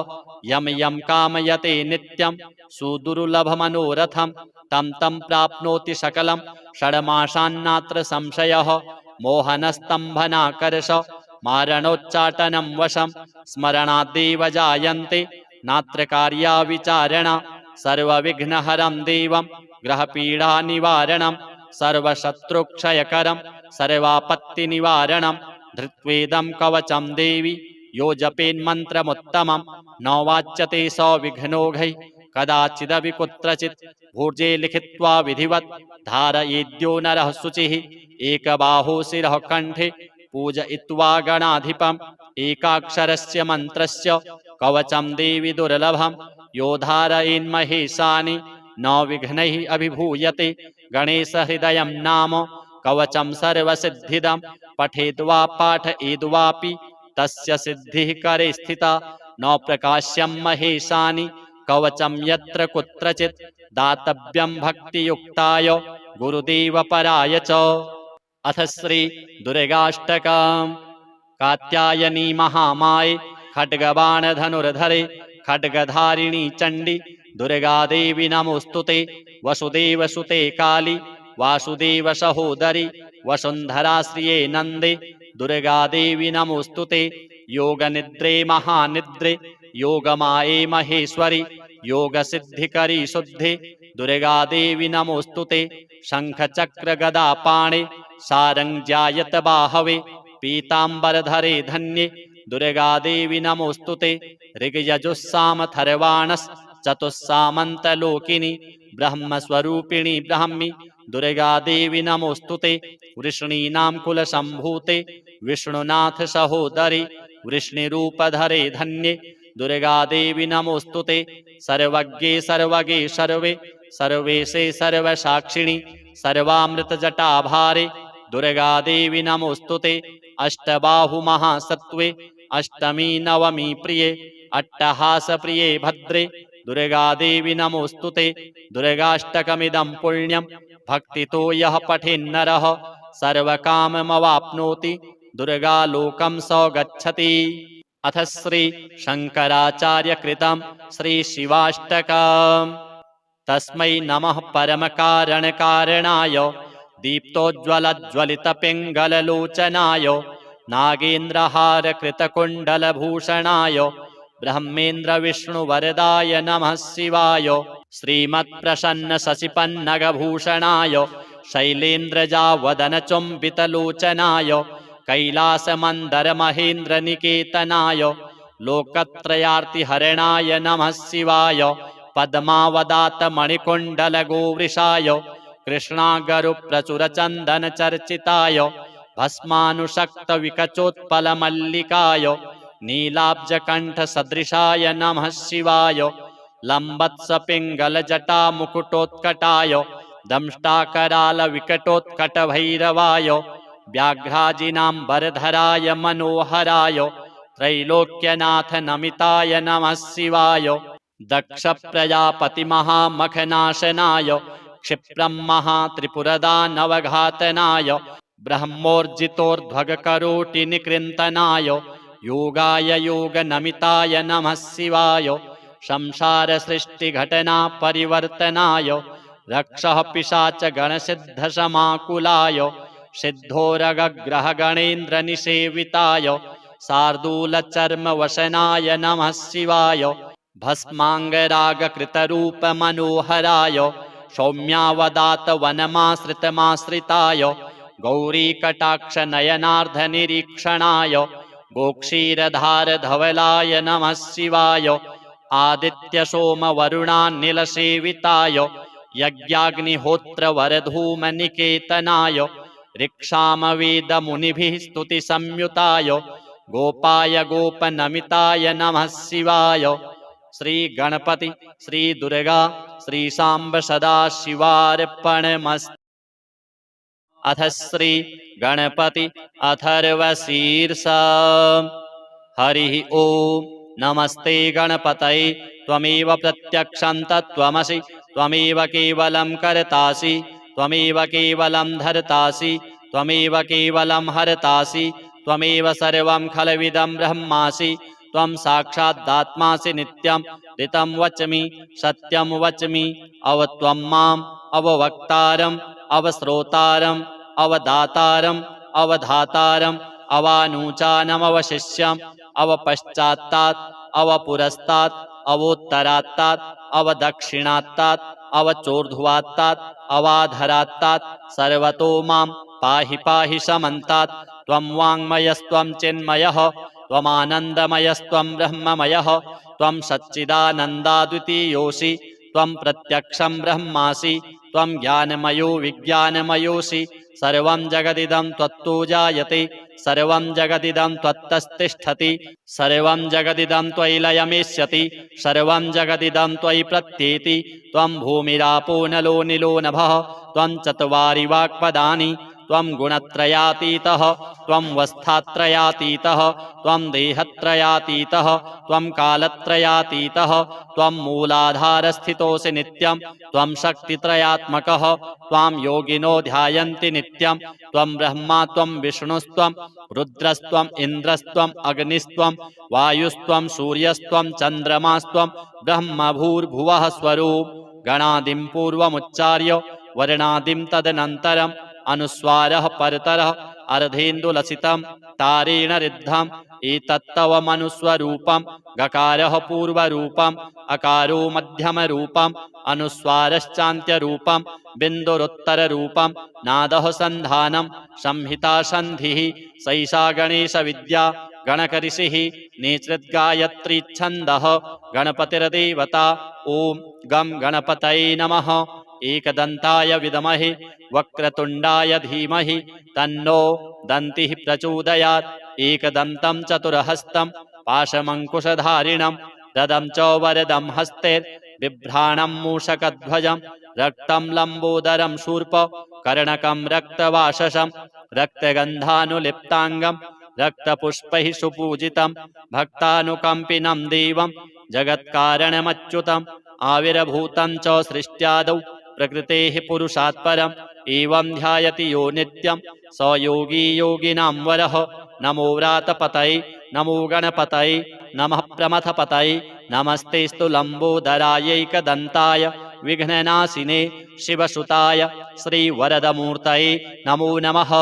यं यं कामयते नित्यं सुदुर्लभमनोरथं तं तं प्राप्नोति सकलं षड्मासान्नात्र संशयः मोहनस्तम्भनाकर्ष मारणोच्चाटनं वशं स्मरणादेव जायन्ते नात्र कार्या विचारणा सर्वविघ्नहरं देवं ग्रहपीडानिवारणं सर्वशत्रुक्षयकरं सर्वापत्तिनिवारणं धृत्वेदं कवचं देवी यो जपेन्मन्त्रमुत्तमं न वाच्यते स विघ्नौघैः कदाचिदपि कुत्रचित् भूर्जे लिखित्वा विधिवत् धारयेद्यो नरः शुचिः एकबाहो शिरः कण्ठे पूजयित्वा गणाधिपम् एकाक्षरस्य मन्त्रस्य कवचं देवी दुर्लभं यो धारयेन्महेशानि न विघ्नैः अभिभूयते गणेशहृदयं नाम कवचं सर्वसिद्धिदं पठेद्वा पाठयेद्वापि तस्य सिद्धिः करे स्थिता न प्रकाश्यं महेशानि कवचं यत्र कुत्रचित् दातव्यं भक्तियुक्ताय गुरुदेवपराय च। अथ श्री दुर्गाष्टकम्। कात्यायनी महामाये खड्गबाणधनुर्धरे खड्गधारिणी चण्डी दुर्गादेवी नमोस्तुते वसुदेवसुते काली वासुदेव सहोदरी वसुन्धरा श्रिये नन्दे दुर्गादेवी नमोस्तुते योगनिद्रे महानिद्रे योगमाये महेश्वरी योगसिद्धिकरी शुद्धे दुर्गादेवी नमोस्तुते शङ्खचक्रगदापाणे सारङ्ग्यायत बाहवे पीताम्बरधरे धन्ये दुर्गादेवी नमोस्तुते ऋग्यजुस्सामथर्वाणश्चतुस्सामन्तलोकिनी ब्रह्मस्वरूपिणी ब्राह्मी दुर्गादेवी नमोस्तुते वृष्णीनां कुलसम्भूते विष्णुनाथ सहोदरी वृष्णिरूपधरे धन्ये दुर्गादेवी नमोस्तुते सर्वज्ञे सर्वगे सर्वे सर्वेशे सर्वसाक्षिणि सर्वामृतजटाभारे दुर्गादेवी नमोस्तुते अष्टबाहुमहासत्त्वे अष्टमी नवमी प्रिये अट्टहासप्रिये भद्रे दुर्गादेवी नमोस्तुते दुर्गाष्टकमिदं पुण्यं भक्तितो यः पठेन्नरः सर्वकाममवाप्नोति दुर्गालोकं स गच्छति। अथ श्री शङ्कराचार्यकृतं श्री शिवाष्टकम्। तस्मै नमः परमकारणकारणाय दीप्तोज्ज्वलज्वलितपिङ्गललोचनाय नागेन्द्रहारकृतकुण्डलभूषणाय ब्रह्मेन्द्रविष्णुवरदाय नमः शिवाय श्रीमत्प्रसन्नशशिपन्नगभूषणाय शैलेन्द्रजावदनचुम्बितलोचनाय कैलासमन्दरमहेन्द्रनिकेतनाय लोकत्रयार्तिहरणाय नमः शिवाय पद्मावदातमणिकुण्डलगोवृषाय कृष्णागरुप्रचुरचन्दनचर्चिताय भस्मानुशक्तविकचोत्पलमल्लिकाय नीलाब्जकण्ठसदृशाय नमः शिवाय लम्बत्सपिङ्गलजटामुकुटोत्कटाय दंष्टाकरालविकटोत्कटभैरवाय व्याघ्राजिनाम्बरधराय मनोहराय त्रैलोक्यनाथ नमिताय नमः शिवाय दक्षप्रजापतिमहामखनाशनाय क्षिप्रं महात्रिपुरदानवघातनाय ब्रह्मोर्जितोर्ध्वगकरोटिनिकृन्तनाय योगाय योगनमिताय नमः शिवाय संसारसृष्टिघटना परिवर्तनाय रक्षः पिशाचगणसिद्धसमाकुलाय सिद्धोरगग्रहगणेन्द्रनिसेविताय शार्दूलचर्मवसनाय नमः शिवाय भस्माङ्गरागकृतरूपमनोहराय सौम्यावदातवनमाश्रितमाश्रिताय गौरीकटाक्षनयनार्धनिरीक्षणाय गोक्षीरधारधवलाय नमः शिवाय आदित्यसोमवरुणानिलसेविताय यज्ञाग्निहोत्रवरधूमनिकेतनाय ऋक्षामवेदमुनिभिः स्तुतिसंयुताय गोपाय गोपनमिताय नमः शिवाय। श्री गणपति श्री दुर्गा श्री सांब सदा शिवार्पणमस्तु। अथ श्री गणपति अथर्वशीर्षा। हरि ओम। नमस्ते गणपतये त्वमेव प्रत्यक्षं तत्त्वमसि त्वमेव केवलं कर्तासि त्वमेव केवलं धर्तासि त्वमेव केवलं हर्तासि त्वमेव सर्वं खलविदं ब्रह्मासि त्वं साक्षादात्मासि नित्यं ऋतं वच्मि सत्यं वच्मि अवत्वं माम् अववक्तारम् अवश्रोतारम् अवदातारम् अवधातारम् अवानूचानमवशिष्यम् अवपश्चात्तात् अवपुरस्तात् अवोत्तरात्तात् अवदक्षिणात्तात् अवचोर्ध्वात्तात् अवाधरात्तात् सर्वतो मां पाहि पाहि समन्तात्। त्वं वाङ्मयस्त्वं चिन्मयः त्वमानन्दमयस्त्वं ब्रह्ममयः त्वं सच्चिदानन्दाद्वितीयोऽसि त्वं प्रत्यक्षं ब्रह्मासि त्वं ज्ञानमयो विज्ञानमयोऽसि। सर्वं जगदिदं त्वत्तो जायते सर्वं जगदिदं त्वत्तस्तिष्ठति सर्वं जगदिदं त्वयि लयमेष्यति सर्वं जगदिदं त्वयि प्रत्येति। त्वं भूमिरापो नलो निलो नभः त्वं चत्वारि वाक्पदानि त्वं गुणत्रयातीतः त्वं वस्थात्रयातीतः त्वं देहत्रयातीतः त्वं कालत्रयातीतः त्वं मूलाधारस्थितोऽसि नित्यं त्वं शक्तित्रयात्मकः त्वां योगिनो ध्यायन्ति नित्यं। त्वं ब्रह्मा त्वं विष्णुस्त्वं रुद्रस्त्वं इन्द्रस्त्वं अग्निस्त्वं वायुस्त्वं सूर्यस्त्वं चन्द्रमास्त्वं ब्रह्म भूर्भुवः स्वरूप। गणादिं पूर्वमुच्चार्य वर्णादिं तदनन्तरम् अनुस्वारः परतरः अर्धेन्दुलसितं तारेण ऋद्धम् एतत्तव मनुस्वरूपं। गकारः पूर्वरूपम् अकारो मध्यमरूपम् अनुस्वारश्चान्त्यरूपम् बिन्दुरुत्तररूपम् नादः सन्धानं संहिता सन्धिः सैषा गणेशविद्या गणकऋषिः नेतृद्गायत्री छन्दः गणपतिर्देवता। ॐ गं गणपतये नमः। एकदन्ताय विद्महे वक्रतुण्डाय धीमहि तन्नो दन्तिः प्रचोदयात्। एकदन्तं चतुर्हस्तं पाशमङ्कुशधारिणं रदं च वरदं हस्ते बिभ्राणं मूषकध्वजं रक्तं लम्बोदरं शूर्प कर्णकं रक्तवाससं रक्तगन्धानुलिप्ताङ्गं रक्तपुष्पैः सुपूजितं भक्तानुकम्पिनं देवं जगत्कारणमच्युतम् आविर्भूतं च सृष्ट्यादौ प्रकृतेः पुरुषात् परम् एवं ध्यायति यो नित्यं स योगी योगिनां वरः। नमो व्रातपतये नमो गणपतये नमः प्रमथपतये नमस्तेस्तु लम्बोदरायैकदन्ताय विघ्ननाशिने शिवसुताय श्रीवरदमूर्तये नमो नमः।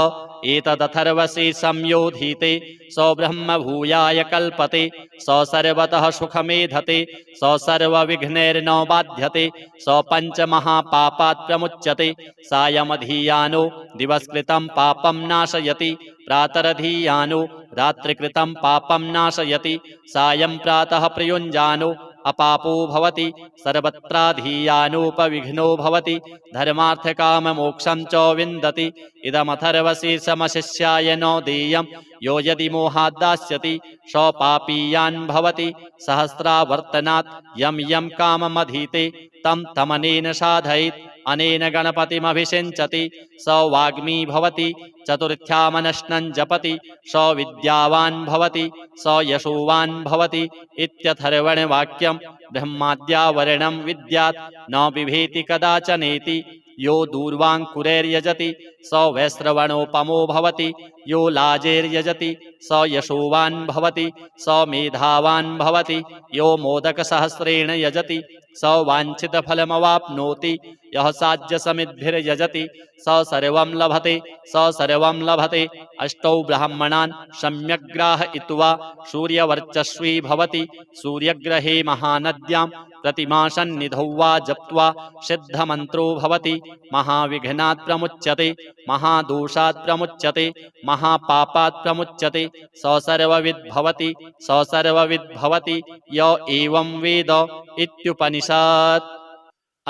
एतदथर्वशीर्षं योधीते स ब्रह्मभूयाय कल्पते स सर्वतः सुखमेधते स सर्वविघ्नैर्न बाध्यते स पञ्चमहापापात् प्रमुच्यते। सायमधीयानो दिवस्कृतं पापं नाशयति प्रातरधीयानो रात्रिकृतं पापं नाशयति। सायं प्रातः प्रयुञ्जानो अपापो भवति सर्वत्राधीयानोपविघ्नो भवति धर्मार्थकाममोक्षं च विन्दति। इदमथर्वशीर्षमशिष्याय नो देयं यो यदि मोहात् दास्यति स पापीयान् भवति। सहस्रावर्तनात् यं यं काममधीते तं तमनेन साधयेत् अनेन गणपतिमभिषिञ्चति स वाग्मी भवति। चतुर्थ्यामनश्नं जपति स विद्यावान् भवति स यशोवान् भवति इत्यथर्वणवाक्यं। ब्रह्माद्यावरणं विद्यात् न बिभेति कदाचनेति। यो दूर्वाङ्कुरैर्यजति स वैश्रवणोपमो भवति यो लाजैर्यजति स यशोवान् भवति स मेधावान् भवति यो मोदकसहस्रेण यजति स वाञ्छितफलमवाप्नोति। यः साज्यसमिद्भिर्यजति स सर्वं लभते स सर्वं लभते। अष्टौ ब्राह्मणान् सम्यग्राहयित्वा सूर्यवर्चस्वी भवति। सूर्यग्रहे महानद्यां प्रतिमासन्निधौ वा जप्त्वा सिद्धमन्त्रो भवति। महाविघ्नात् प्रमुच्यते महादोषात् प्रमुच्यते महापापात् प्रमुच्यते स सर्वविद् भवति स सर्वविद् भवति य एवं वेद इत्युपनिषत्।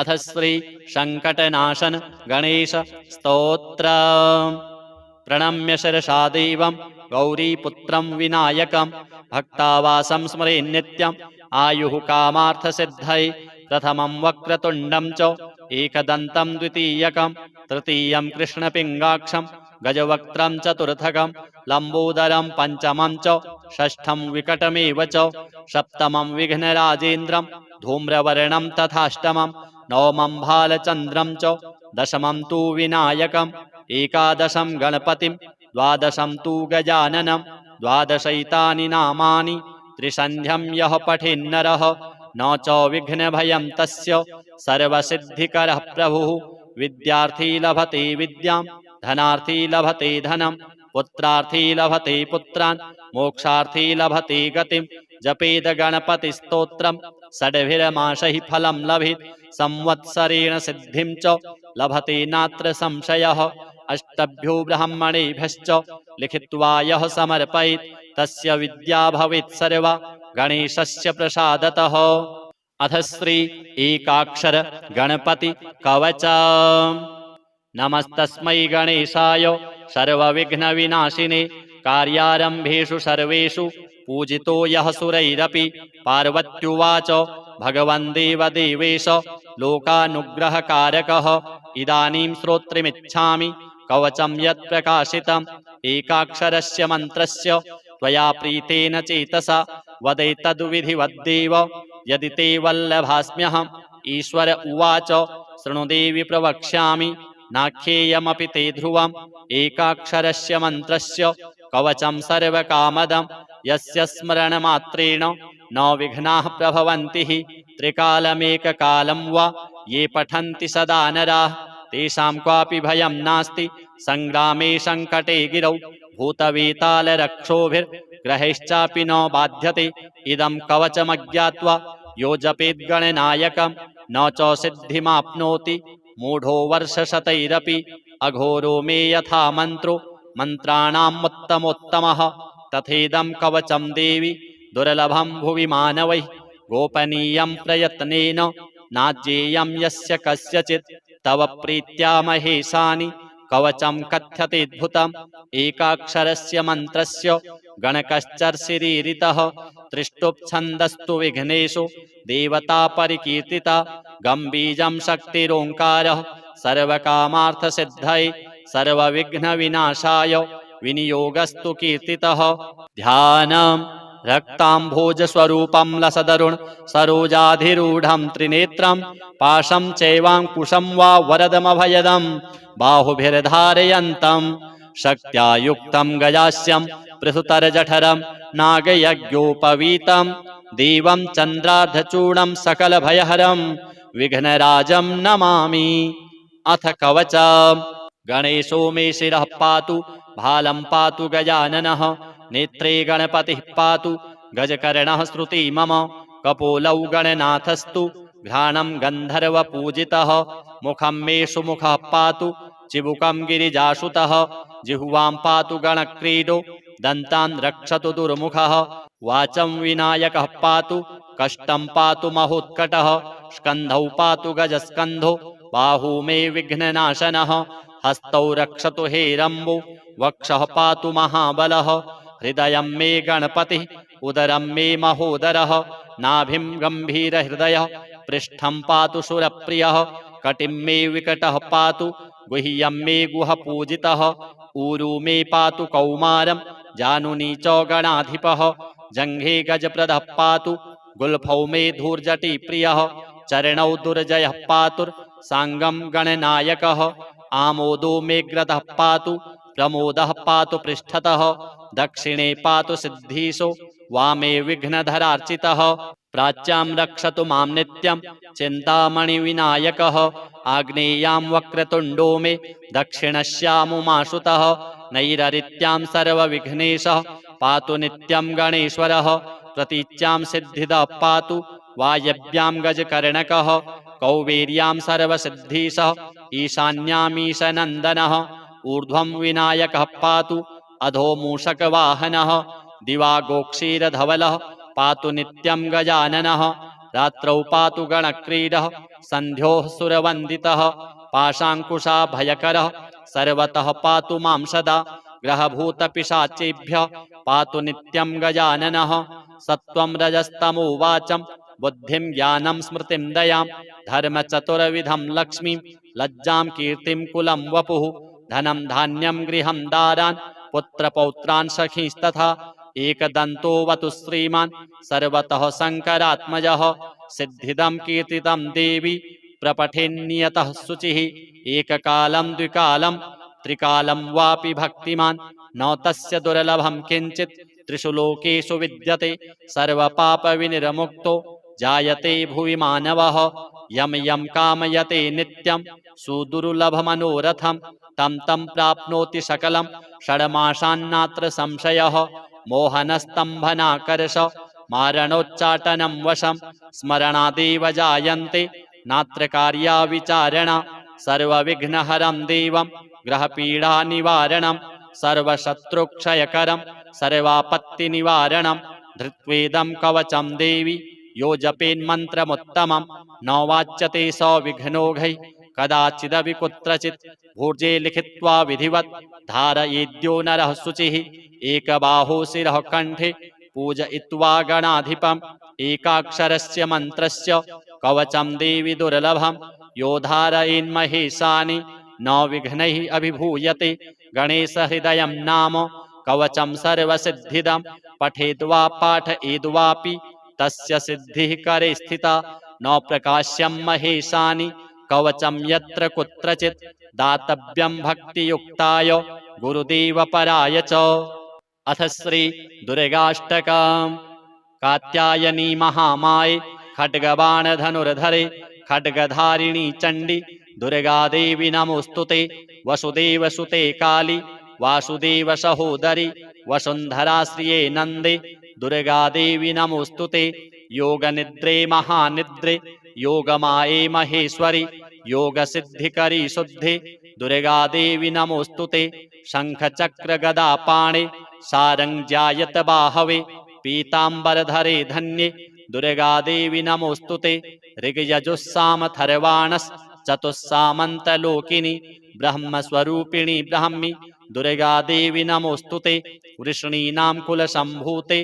अथ श्री संकटनाशन गणेश स्तोत्र। प्रणम्य शिरसा देवं गौरीपुत्रं विनायकं भक्तावासं स्मरे नित्यम् आयुः कामार्थसिद्धये। प्रथमं वक्रतुण्डं च एकदन्तं द्वितीयकं तृतीयं कृष्णपिङ्गाक्षं गजवक्त्रं चतुर्थकं लम्बोदरं पञ्चमं च षष्ठं विकटमेव च सप्तमं विघ्नराजेन्द्रं धूम्रवर्णं तथाष्टमं नवमं भालचन्द्रं च दशमं तु विनायकम् एकादशं गणपतिं द्वादशं तु गजाननं द्वादशैतानि नामानि त्रिसन्ध्यं यः पठेन्नरः न च विघ्नभयं तस्य सर्वसिद्धिकरः प्रभुः। विद्यार्थी लभते विद्यां धनार्थी लभते धनं पुत्रार्थी लभते पुत्रान् मोक्षार्थी लभते गतिं। जपेद गणपतिस्तोत्रं षड्भिर्मासैः फलं लभेत् संवत्सरेण सिद्धिं च लभते नात्र संशयः। अष्टभ्यो ब्राह्मणेभ्यश्च लिखित्वा यः समर्पयेत् तस्य विद्या भवेत् सर्वा गणेशस्य प्रसादतः। अथ श्री एकाक्षर गणपति कवच। नमस्तस्मै गणेशाय सर्वविघ्नविनाशिने कार्यारम्भेषु सर्वेषु पूजितो यः सुरैरपि। पार्वत्युवाच भगवन् देवदेवेश लोकानुग्रहकारकः इदानीं श्रोत्रिमिच्छामि कवचं यत्प्रकाशितम् एकाक्षरस्य मन्त्रस्य त्वया प्रीतेन चेतसा वदैतद्विधिवद्देव यदि ते वल्लभास्म्यहम्। ईश्वर उवाच शृणु देवि प्रवक्ष्यामि नाख्येयमपि ते ध्रुवम् एकाक्षरस्य मन्त्रस्य कवचं सर्वकामदम् यस्य स्मरणमात्रेण न विघ्नाः प्रभवन्ति हि त्रिकालमेककालं वा ये पठन्ति सदा नराः तेषां क्वापि भयं नास्ति संग्रामे संकटे गिरौ भूतवेतालरक्षोभिर्ग्रहैश्चापि न बाध्यते। इदं कवचमज्ञात्वा यो जपेद्गणनायकं न च सिद्धिमाप्नोति मूढो वर्षशतैरपि। अघोरो मे यथा मन्त्रो मन्त्राणामुत्तमोत्तमः तथेदं कवचं देवि दुर्लभं भुवि मानवैः गोपनीयं प्रयत्नेन नाज्येयं यस्य कस्यचित्। तव प्रीत्या महेशानि कवचं कथ्यतेऽद्भुतम् एकाक्षरस्य मन्त्रस्य गणकश्चर्षिरीरितः त्रिष्टुप्छन्दस्तु विघ्नेषु देवता परिकीर्तिता। गम्बीजं शक्तिरोङ्कारः सर्वकामार्थसिद्धये सर्वविघ्नविनाशाय विनियोगस्तु कीर्तितः। ध्यानम् रक्ताम्भोजस्वरूपं लसदरुण सरोजाधिरूढं त्रिनेत्रं पाशं चैवाङ्कुशं वा वरदमभयदं बाहुभिर्धारयन्तं शक्त्या युक्तं गजास्यं पृथुतरजठरं नागयज्ञोपवीतं देवं चन्द्रार्धचूर्णं सकलभयहरं विघ्नराजं नमामि। अथ कवचम् गणेशो मे शिरः पातु भालं पातु गजाननः नेत्रे गणपतिः पातु गजकर्णः श्रुति मम कपोलौ गणनाथस्तु घ्राणं गन्धर्वपूजितः मुखं मे सुमुखः पातु चिबुकं गिरिजासुतः जिह्वां पातु गणक्रीडो दन्तान् रक्षतु दुर्मुखः वाचं विनायकः पातु कष्टं पातु महोत्कटः स्कन्धौ पातु गजस्कन्धो बाहू मे विघ्ननाशनः हस्तौ रक्षतु हेरम्बो वक्षः पातु महाबलः हृदयं मे गणपतिः उदरं मे महोदरः नाभिं गम्भीरहृदयः पृष्ठं पातु सुरप्रियः कटिं मे विकटः पातु गुह्यं मे गुहपूजितः ऊरू मे पातु कौमारं जानुनी च गणाधिपः जङ्घे गजप्रदः पातु गुल्फौ मे धूर्जटिप्रियः चरणौ दुर्जयः पातुर्साङ्गं गणनायकः आमोदो मे ग्रतः पातु प्रमोदः पातु पृष्ठतः दक्षिणे पातु सिद्धीशो वामे विघ्नधरार्चितः प्राच्यां रक्षतु मां नित्यं चिन्तामणिविनायकः आग्नेयां वक्रतुण्डो मे दक्षिणश्यामुमाशुतः नैररित्यां सर्वविघ्नेशः पातु नित्यं गणेश्वरः प्रतीच्यां सिद्धिदः पातु वायव्यां गजकर्णकः कौबेर्यां सर्वसिद्धीशः ईशान्यामीशनन्दनः ऊर्ध्वं विनायकः पातु अधो मूषकवाहनः दिवा गोक्षीरधवलः पातु नित्यं गजाननः रात्रौ पातु गणक्रीडः सन्ध्योः सुरवन्दितः पाशाङ्कुशा भयकरः सर्वतः पातु मां सदा ग्रहभूतपिशाचेभ्यः पातु नित्यं गजाननः सत्त्वं रजस्तमो वाचं बुद्धिं ज्ञानं स्मृतिं दयां धर्मचतुर्विधं लक्ष्मीं लज्जां कीर्तिं कुलं वपुः धनं धान्यं गृहं दारान् पुत्रपौत्रान् सखींस्तथा एकदन्तोऽवतु श्रीमान् सर्वतः शङ्करात्मजः सिद्धिदं कीर्तितं देवी प्रपठेन्नियतः शुचिः एककालं द्विकालं त्रिकालं वापि भक्तिमान् न तस्य दुर्लभं किञ्चित् त्रिषु लोकेषु विद्यते सर्वपापविनिर्मुक्तो जायते भुवि मानवः यं यं कामयते नित्यं सुदुर्लभमनोरथं तं तं प्राप्नोति सकलं षड्मासान्नात्र संशयः मोहनस्तम्भनाकर्ष मारणोच्चाटनं वशं स्मरणादेव जायन्ते नात्र कार्या विचारणा सर्वविघ्नहरं देवं ग्रहपीडानिवारणं सर्वशत्रुक्षयकरं सर्वापत्तिनिवारणं धृत्वेदं कवचं देवी यो जपेन्मन्त्रमुत्तमं न वाच्यते स विघ्नौघैः कदाचिदपि कुत्रचित् भूर्जे लिखित्वा विधिवत् धारयेद्यो नरः शुचिः एकबाहो शिरः कण्ठे पूजयित्वा गणाधिपम् एकाक्षरस्य मन्त्रस्य कवचं देवी दुर्लभं यो धारयेन्महेशानि न विघ्नैः अभिभूयते गणेशहृदयं नाम कवचं सर्वसिद्धिदं पठेद्वा पाठयेद्वापि तस्य सिद्धिः करे स्थिता न प्रकाश्यं महेशानि कवचं यत्र कुत्रचित् दातव्यं भक्तियुक्ताय गुरुदेवपराय च। अथ श्री दुर्गाष्टकम्। कात्यायनी महामाये खड्गबाणधनुर्धरे खड्गधारिणी चण्डी दुर्गादेवी नमोस्तुते वसुदेवसुते काली वासुदेव सहोदरी वसुन्धरा श्रिये नन्दे दुर्गादेवी नमोस्तुते योगनिद्रे महानिद्रे योगमाये महेश्वरी योगसिद्धिकरी शुद्धे दुर्गादेवी नमोस्तुते शङ्खचक्रगदापाणे सारङ्ग्यायत बाहवे पीताम्बरधरे धन्ये दुर्गादेवी नमोस्तुते ऋग्यजुस्सामथर्वाणश्चतुस्सामन्तलोकिनी ब्रह्मस्वरूपिणी ब्राह्मी दुर्गादेवी नमोस्तुते वृष्णीनां कुलसम्भूते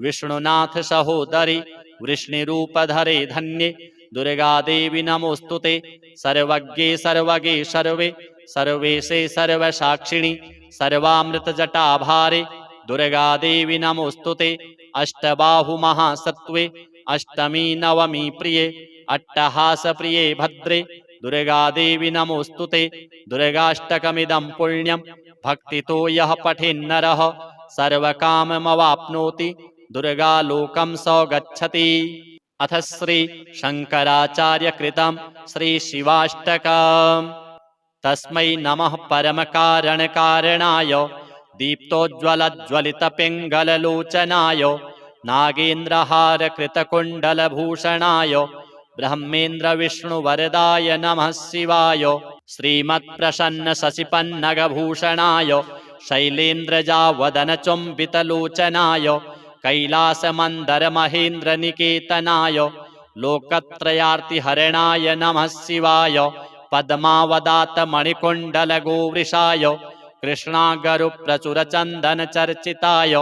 विष्णुनाथ सहोदरी वृष्णिरूपधरे धन्ये दुर्गादेवी नमोस्तुते सर्वज्ञे सर्वगे सर्वे सर्वेशे सर्वसाक्षिणि सर्वामृतजटाभारे दुर्गादेवी नमोस्तुते अष्टबाहु महासत्त्वे अष्टमी नवमी प्रिये अट्टहासप्रिये भद्रे दुर्गादेवी नमोस्तुते दुर्गाष्टकमिदं पुण्यं भक्तितो यः पठेन्नरः सर्वकाममवाप्नोति दुर्गालोकं स गच्छति। अथ श्री शङ्कराचार्यकृतं श्री शिवाष्टकम्। तस्मै नमः परमकारणकारणाय दीप्तोज्ज्वलज्वलितपिङ्गललोचनाय नागेन्द्रहारकृतकुण्डलभूषणाय ब्रह्मेन्द्रविष्णुवरदाय नमः शिवाय श्रीमत्प्रसन्नशशिपन्नगभूषणाय शैलेन्द्रजावदनचुम्बितलोचनाय कैलासमन्दरमहेन्द्रनिकेतनाय लोकत्रयार्तिहरणाय नमः शिवाय पद्मावदातमणिकुण्डलगोवृषाय कृष्णागरुप्रचुरचन्दनचर्चिताय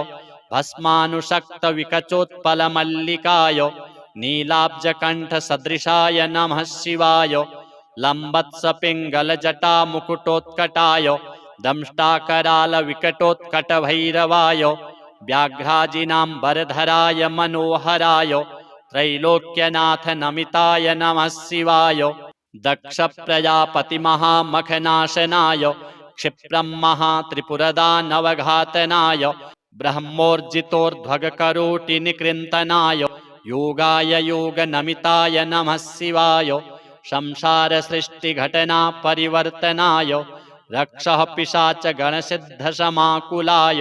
भस्मानुशक्तविकचोत्पलमल्लिकाय नीलाब्जकण्ठसदृशाय नमः शिवाय लम्बत्सपिङ्गलजटामुकुटोत्कटाय दंष्टाकरालविकटोत्कटभैरवाय व्याघ्राजिनाम्बरधराय मनोहराय त्रैलोक्यनाथ नमिताय नमः शिवाय दक्षप्रजापतिमहामखनाशनाय क्षिप्रं महात्रिपुरदानवघातनाय ब्रह्मोर्जितोर्ध्वगकरोटिनिकृन्तनाय योगाय योगनमिताय नमः शिवाय संसारसृष्टिघटना परिवर्तनाय रक्षः पिशाचगणसिद्धसमाकुलाय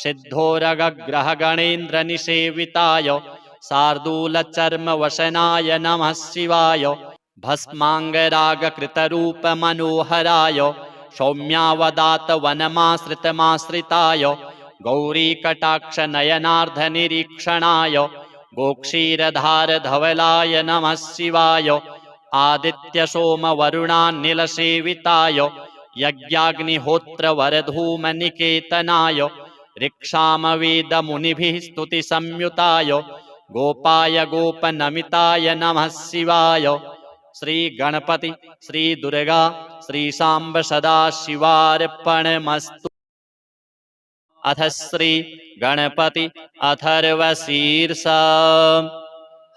सिद्धोरगग्रहगणेन्द्रनिसेविताय शार्दूलचर्मवसनाय नमः शिवाय भस्माङ्गरागकृतरूपमनोहराय सौम्यावदातवनमाश्रितमाश्रिताय गौरीकटाक्षनयनार्धनिरीक्षणाय गोक्षीरधारधवलाय नमः शिवाय आदित्यसोमवरुणानिलसेविताय यज्ञाग्निहोत्रवरधूमनिकेतनाय ऋक्षामवेदमुनिभिः स्तुतिसंयुताय गोपाय गोपनमिताय नमः शिवाय। श्री गणपति श्री दुर्गा श्री सांब सदा शिवार्पणमस्तु। अथ श्री गणपति अथर्वशीर्षा।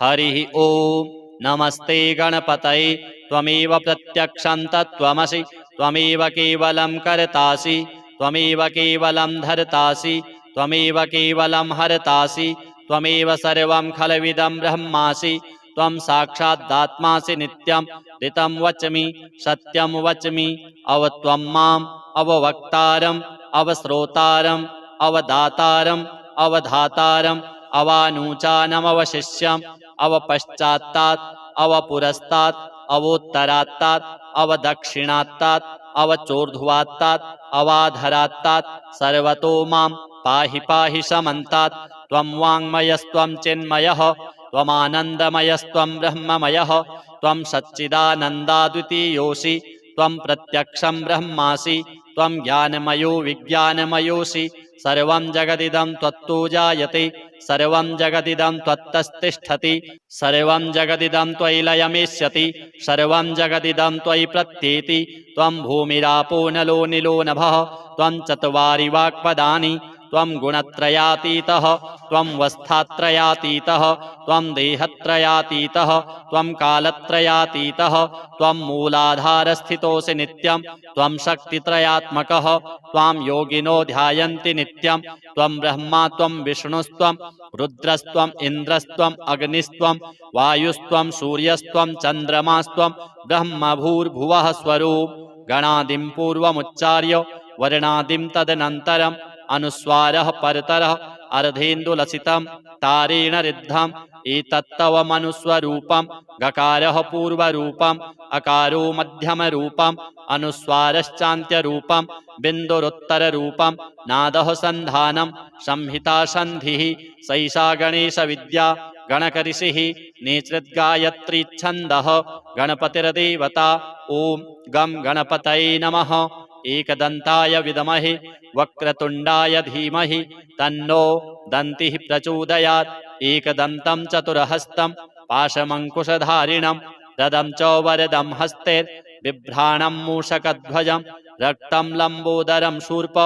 हरि ओम। नमस्ते गणपतये त्वमेव प्रत्यक्षं तत्त्वमसि त्वमेव केवलं कर्तासि त्वमेव केवलं धर्तासि त्वमेव केवलं हर्तासि त्वमेव सर्वं खलविदं ब्रह्मासि त्वं साक्षादात्मासि नित्यं ऋतं वच्मि सत्यं वच्मि अवत्वं माम् अववक्तारम् अवश्रोतारम् अवदातारम् अवधातारम् अवानूचानमवशिष्यम् अवपश्चात्तात् अवपुरस्तात् अवोत्तरात्तात् अवदक्षिणात्तात् अवचोर्ध्वात्तात् अवाधरात्तात् सर्वतो मां पाहि पाहि समन्तात्। त्वं वाङ्मयस्त्वं चिन्मयः त्वमानन्दमयस्त्वं ब्रह्ममयः त्वं सच्चिदानन्दाद्वितीयोऽसि त्वं प्रत्यक्षं ब्रह्मासि त्वं ज्ञानमयो विज्ञानमयोऽसि सर्वं जगदिदं त्वत्तो जायते सर्वं जगदिदं त्वत्तस्तिष्ठति सर्वं जगदिदं त्वयि लयमेष्यति सर्वं जगदिदं त्वयि प्रत्येति। त्वं भूमिरापो नलो निलो नभः त्वं चत्वारि वाक्पदानि त्वं गुणत्रयातीतः त्वं वस्थात्रयातीतः त्वं देहत्रयातीतः त्वं कालत्रयातीतः त्वं मूलाधारस्थितोऽसि नित्यं त्वं शक्तित्रयात्मकः त्वां योगिनो ध्यायन्ति नित्यं त्वं ब्रह्मा त्वं विष्णुस्त्वं रुद्रस्त्वं इन्द्रस्त्वं अग्निस्त्वं वायुस्त्वं सूर्यस्त्वं चन्द्रमास्त्वं ब्रह्मभूर्भुवः स्वरूप। गणादिं पूर्वमुच्चार्य वर्णादिं तदनन्तरम् अनुस्वारः परतरः अर्धेन्दुलसितं तारेण रिद्धम् एतत्तव मनुस्वरूपं गकारः पूर्वरूपम् अकारो मध्यमरूपम् अनुस्वारश्चान्त्यरूपं बिन्दुरुत्तररूपं नादः सन्धानं संहिता सन्धिः सैषा गणेशविद्या गणकऋषिः नेतृद्गायत्री छन्दः गणपतिर्देवता। ॐ गं गणपतये नमः। एकदन्ताय विद्महे वक्रतुण्डाय धीमहि तन्नो दन्तिः प्रचोदयात्। एकदन्तं चतुर्हस्तं पाशमङ्कुशधारिणं रदं च वरदं हस्ते बिभ्राणं मूषकध्वजं रक्तं लम्बोदरं शूर्प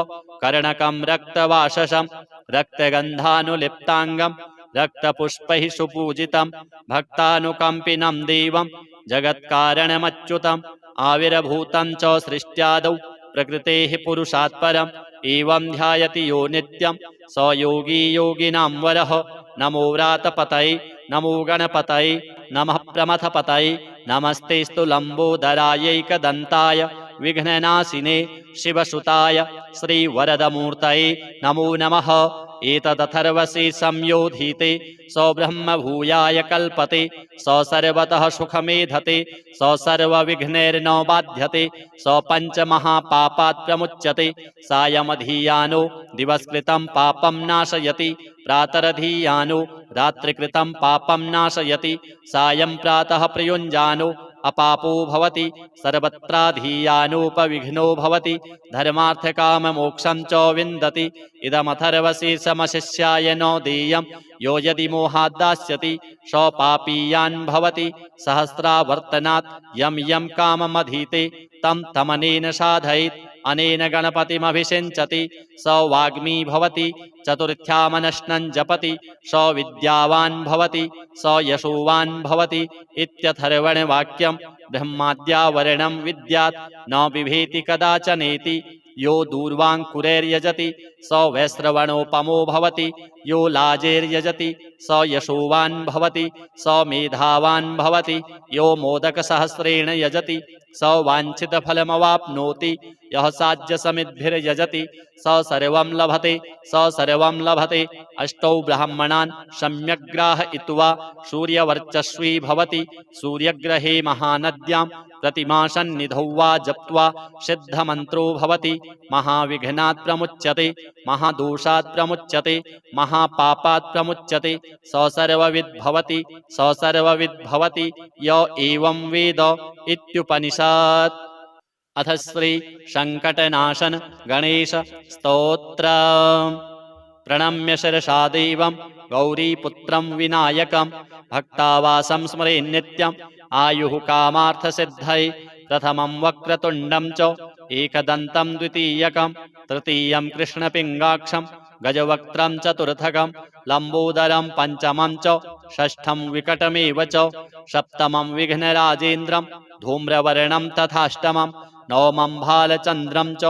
कर्णकं रक्तवाससं रक्तगन्धानुलिप्ताङ्गं रक्तपुष्पैः सुपूजितं भक्तानुकम्पिनं देवं जगत्कारणमच्युतम् आविर्भूतं च सृष्ट्यादौ प्रकृतेः पुरुषात् परम् एवं ध्यायति यो नित्यं स योगी योगिनां वरः। नमो व्रातपतये नमो गणपतये नमः प्रमथपतये नमस्तेस्तु लम्बोदरायैकदन्ताय विघ्ननाशिने शिवसुताय श्रीवरदमूर्तये नमो नमः। एतदथर्वशीर्षं योधीते स ब्रह्मभूयाय कल्पते स सर्वतः सुखमेधते स सर्वविघ्नैर्न बाध्यते स पञ्चमहापापात् प्रमुच्यते सायमधीयानो दिवस्कृतं पापं नाशयति प्रातरधीयानो रात्रिकृतं पापं नाशयति सायं प्रातः प्रयुञ्जानो अपापो भवति सर्वत्राधीयानोपविघ्नो भवति धर्मार्थकाममोक्षं च विन्दति। इदमथर्वशीर्षमशिष्याय नो देयं यो यदि मोहात् दास्यति स पापीयान् भवति सहस्रावर्तनात् यं यं काममधीते तं तमनेन साधयेत् अनेन गणपतिमभिषिञ्चति स वाग्मी भवति चतुर्थ्यामनश्नं जपति स विद्यावान् भवति स यशोवान् भवति इत्यथर्वणवाक्यं ब्रह्माद्यावरणं विद्यात् न बिभेति कदाचनेति। यो दूर्वाङ्कुरैर्यजति स वैश्रवणोपमो भवति यो लाजैर्यजति स यशोवान् भवति स मेधावान् भवति यो मोदकसहस्रेण यजति स वाञ्छितफलमवाप्नोति यः साज्यसमिद्भिर्यजति स सर्वं लभते स सर्वं लभते। अष्टौ ब्राह्मणान् सम्यग्राहयित्वा सूर्यवर्चस्वी भवति सूर्यग्रहे महानद्यां प्रतिमासन्निधौ वा जप्त्वा सिद्धमन्त्रो भवति महाविघ्नात् प्रमुच्यते महादोषात् प्रमुच्यते महापापात् प्रमुच्यते स सर्वविद् भवति य एवं वेद इत्युपनिषत्। अथ श्री संकटनाशन गणेश स्तोत्र। प्रणम्य शिरसा देवं गौरीपुत्रं विनायकं भक्तावासं स्मरे नित्यम् आयुः कामार्थसिद्धये। प्रथमं वक्रतुण्डं च एकदन्तं द्वितीयकं तृतीयं कृष्णपिङ्गाक्षं गजवक्त्रं चतुर्थकं लम्बोदरं पञ्चमं च षष्ठं विकटमेव च सप्तमं विघ्नराजेन्द्रं धूम्रवर्णं तथाष्टमं नवमं भालचन्द्रं च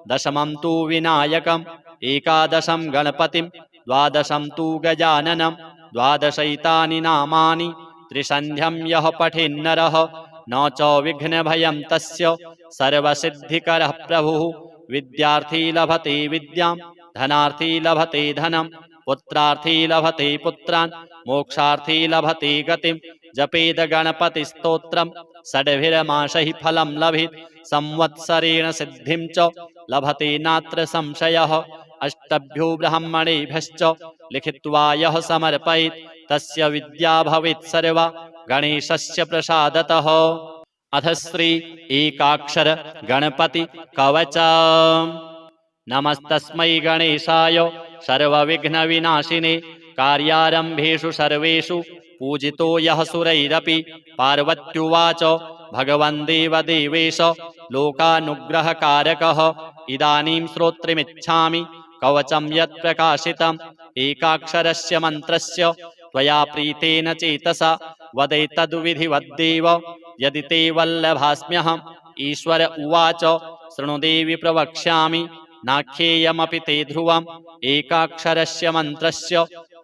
दशमं तु विनायकम् एकादशं गणपतिं द्वादशं तु गजाननं द्वादशैतानि नामानि त्रिसन्ध्यं यः पठेन्नरः न च विघ्नभयं तस्य सर्वसिद्धिकरः प्रभुः। विद्यार्थी लभते विद्यां धनार्थी लभते धनं पुत्रार्थी लभते पुत्रान् मोक्षार्थी लभते गतिं। जपेद गणपतिस्तोत्रं षड्भिर्मासैः फलं लभेत् संवत्सरेण सिद्धिं च लभते नात्र संशयः। अष्टभ्यो ब्राह्मणेभ्यश्च लिखित्वा यः समर्पयेत् तस्य विद्या भवेत् सर्वा गणेशस्य प्रसादतः। अथ श्री एकाक्षर गणपति कवच। नमस्तस्मै गणेशाय सर्वविघ्नविनाशिने कार्यारम्भेषु सर्वेषु पूजितो यः सुरैरपि। पार्वत्युवाच भगवन् देवदेवेश लोकानुग्रहकारकः इदानीं श्रोत्रिमिच्छामि कवचं यत् प्रकाशितम् एकाक्षरस्य मन्त्रस्य त्वया प्रीतेन चेतसा वदैतद्विधिवद्देव यदि ते वल्लभास्म्यहम्। ईश्वर उवाच शृणु देवि प्रवक्ष्यामि नाख्येयमपि ते ध्रुवम् एकाक्षरस्य मन्त्रस्य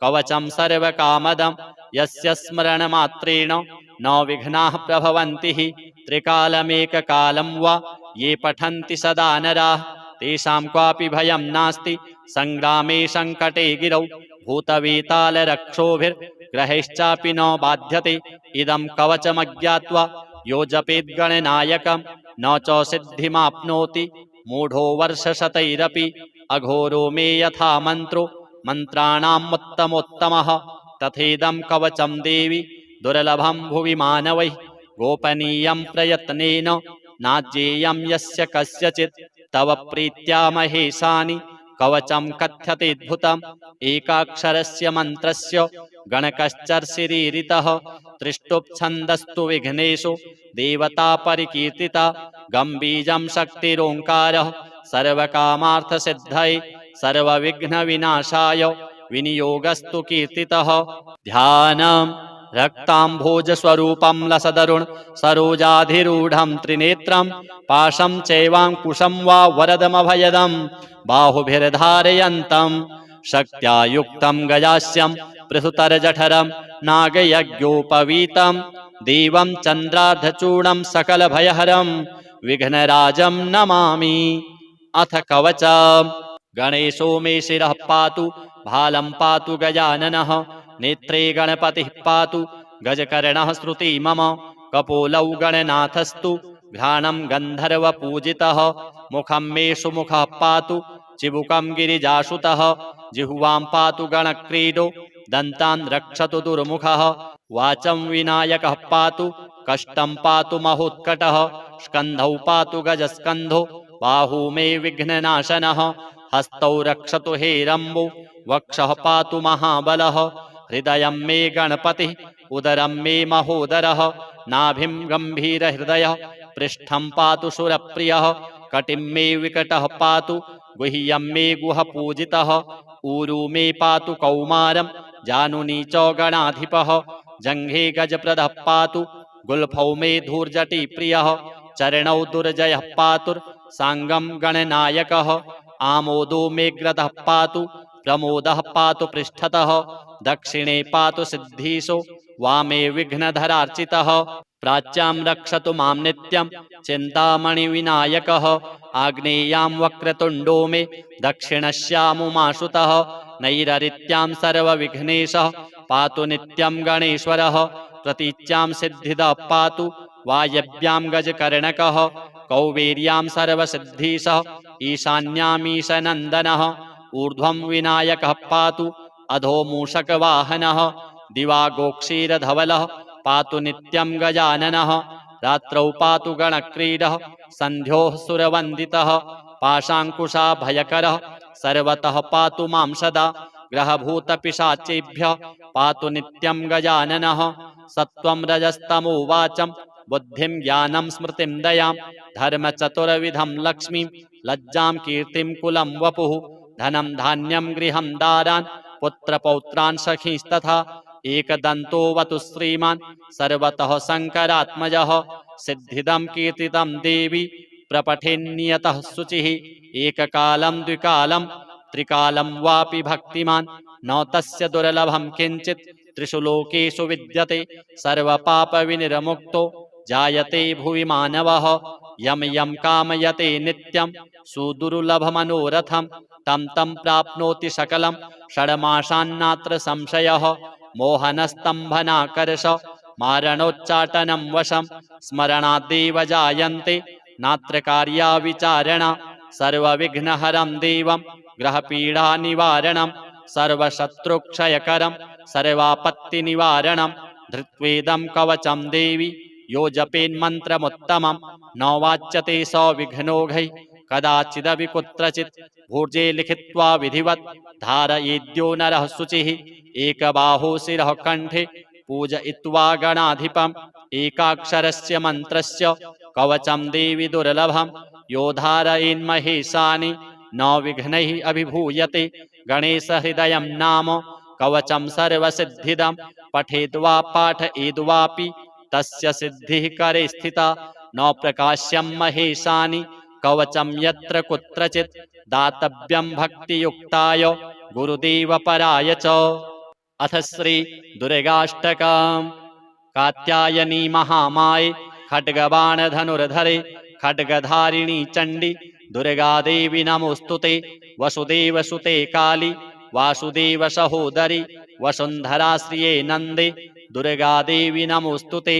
कवचं सर्वकामदम् यस्य स्मरणमात्रेण न विघ्नाः प्रभवन्ति हि त्रिकालमेककालं वा ये पठन्ति सदा नराः तेषां क्वापि भयं नास्ति संग्रामे संकटे गिरौ भूतवेतालरक्षोभिर्ग्रहैश्चापि न बाध्यते। इदं कवचमज्ञात्वा यो जपेद्गणनायकं न च सिद्धिमाप्नोति मूढो वर्षशतैरपि। अघोरो मे यथा मन्त्रो मन्त्राणामुत्तमोत्तमः तथेदं कवचं देवि दुर्लभं भुवि मानवैः गोपनीयं प्रयत्नेन नाज्ञेयं यस्य कस्यचित्। तव प्रीत्या महेशानि कवचं कथ्यतेऽद्भुतम् एकाक्षरस्य मन्त्रस्य गणकश्चर्षिरीरितः त्रिष्टुप्छन्दस्तु विघ्नेषु देवता परिकीर्तिता। गम्बीजं शक्तिरोङ्कारः सर्वकामार्थसिद्धये सर्वविघ्नविनाशाय विनियोगस्तु कीर्तितः। ध्यानम् रक्ताम्भोजस्वरूपं लसदरुण सरोजाधिरूढं त्रिनेत्रं पाशं चैवाङ्कुशं वा वरदमभयदं बाहुभिर्धारयन्तं शक्त्या युक्तं गजास्यं पृथुतरजठरं नागयज्ञोपवीतं देवं चन्द्रार्धचूर्णं सकलभयहरं विघ्नराजं नमामि। अथ कवचम् गणेशो मे शिरः पातु भालं पातु गजाननः नेत्रे गणपतिः पातु गजकर्णः श्रुति मम कपोलौ गणनाथस्तु घ्राणं गन्धर्वपूजितः मुखं मे सुमुखः पातु चिबुकं गिरिजासुतः जिह्वां पातु गणक्रीडो दन्तान् रक्षतु दुर्मुखः वाचं विनायकः पातु कष्टं पातु महोत्कटः स्कन्धौ पातु गजस्कन्धो बाहू मे विघ्ननाशनः हस्तौ रक्षतु हेरम्बो वक्षः पातु महाबलः हृदयं मे गणपतिः उदरं मे महोदरः नाभिं गम्भीरहृदयः पृष्ठं पातु सुरप्रियः कटिं मे विकटः पातु गुह्यं मे गुहपूजितः ऊरू मे पातु कौमारं जानुनी च गणाधिपः जङ्घे गजप्रदः पातु गुल्फौ मे धूर्जटिप्रियः चरणौ दुर्जयः पातुर्साङ्गं गणनायकः आमोदो मे ग्रदः पातु प्रमोदः पातु पृष्ठतः दक्षिणे पातु सिद्धीशो वामे विघ्नधरार्चितः प्राच्यां रक्षतु मां नित्यं चिन्तामणिविनायकः आग्नेयां वक्रतुण्डो मे दक्षिणश्यामुमाशुतः नैररित्यां सर्वविघ्नेशः पातु नित्यं गणेश्वरः प्रतीच्यां सिद्धिदः पातु वायव्यां गजकर्णकः कौबेर्यां सर्वसिद्धीशः ईशान्यामीशनन्दनः ऊर्ध्वं विनायकः पातु अधो मूषकवाहनः दिवा गोक्षीरधवलः पातु नित्यं गजाननः रात्रौ पातु गणक्रीडः सन्ध्योः सुरवन्दितः पाशाङ्कुशाभयकरः सर्वतः पातु मां सदा ग्रहभूतपिशाचेभ्यः पातु नित्यं गजाननः सत्त्वं रजस्तमो वाचं बुद्धिं ज्ञानं स्मृतिं दयां धर्मचतुर्विधं लक्ष्मीं लज्जां कीर्तिं कुलं वपुः धनं धान्यं गृहं दारान् पुत्रपौत्रान् सखीस्तथा एकदन्तो वतु श्रीमान् सर्वतः शङ्करात्मजः सिद्धिदं कीर्तितं देवी प्रपठेन्नियतः शुचिः एककालं द्विकालं त्रिकालं वापि भक्तिमान् न तस्य दुर्लभं किञ्चित् त्रिषु लोकेषु विद्यते सर्वपापविनिर्मुक्तो जायते भुवि मानवः यं यं कामयते नित्यं सुदुर्लभमनोरथं तं तं प्राप्नोति सकलं षड्मासान्नात्र संशयः मोहनस्तम्भनाकर्ष मारणोच्चाटनं वशं स्मरणादेव जायन्ते नात्र कार्या विचारणा सर्वविघ्नहरं देवं ग्रहपीडानिवारणं सर्वशत्रुक्षयकरं सर्वापत्तिनिवारणं धृत्वेदं कवचं देवी यो जपेन्मन्त्रमुत्तमं न वाच्यते स विघ्नौघैः कदाचिदपि कुत्रचित् भूर्जे लिखित्वा विधिवत् धारयेद्यो नरः शुचिः एकबाहो शिरः कण्ठे पूजयित्वा गणाधिपम् एकाक्षरस्य मन्त्रस्य कवचं देवी दुर्लभं यो धारयेन्महेशानि न विघ्नैः अभिभूयते गणेशहृदयं नाम कवचं सर्वसिद्धिदं पठेद्वा पाठयेद्वापि तस्य सिद्धिः करे स्थिता न प्रकाश्यं महेशानि कवचं यत्र कुत्रचित् दातव्यं भक्तियुक्ताय गुरुदेवपराय च। अथ श्री दुर्गाष्टकम्। कात्यायनी महामाये खड्गबाणधनुर्धरे खड्गधारिणी चण्डी दुर्गादेवी नमोस्तुते वसुदेवसुते काली वासुदेव सहोदरी वसुन्धराश्रिये नन्दे दुर्गादेवी नमोस्तुते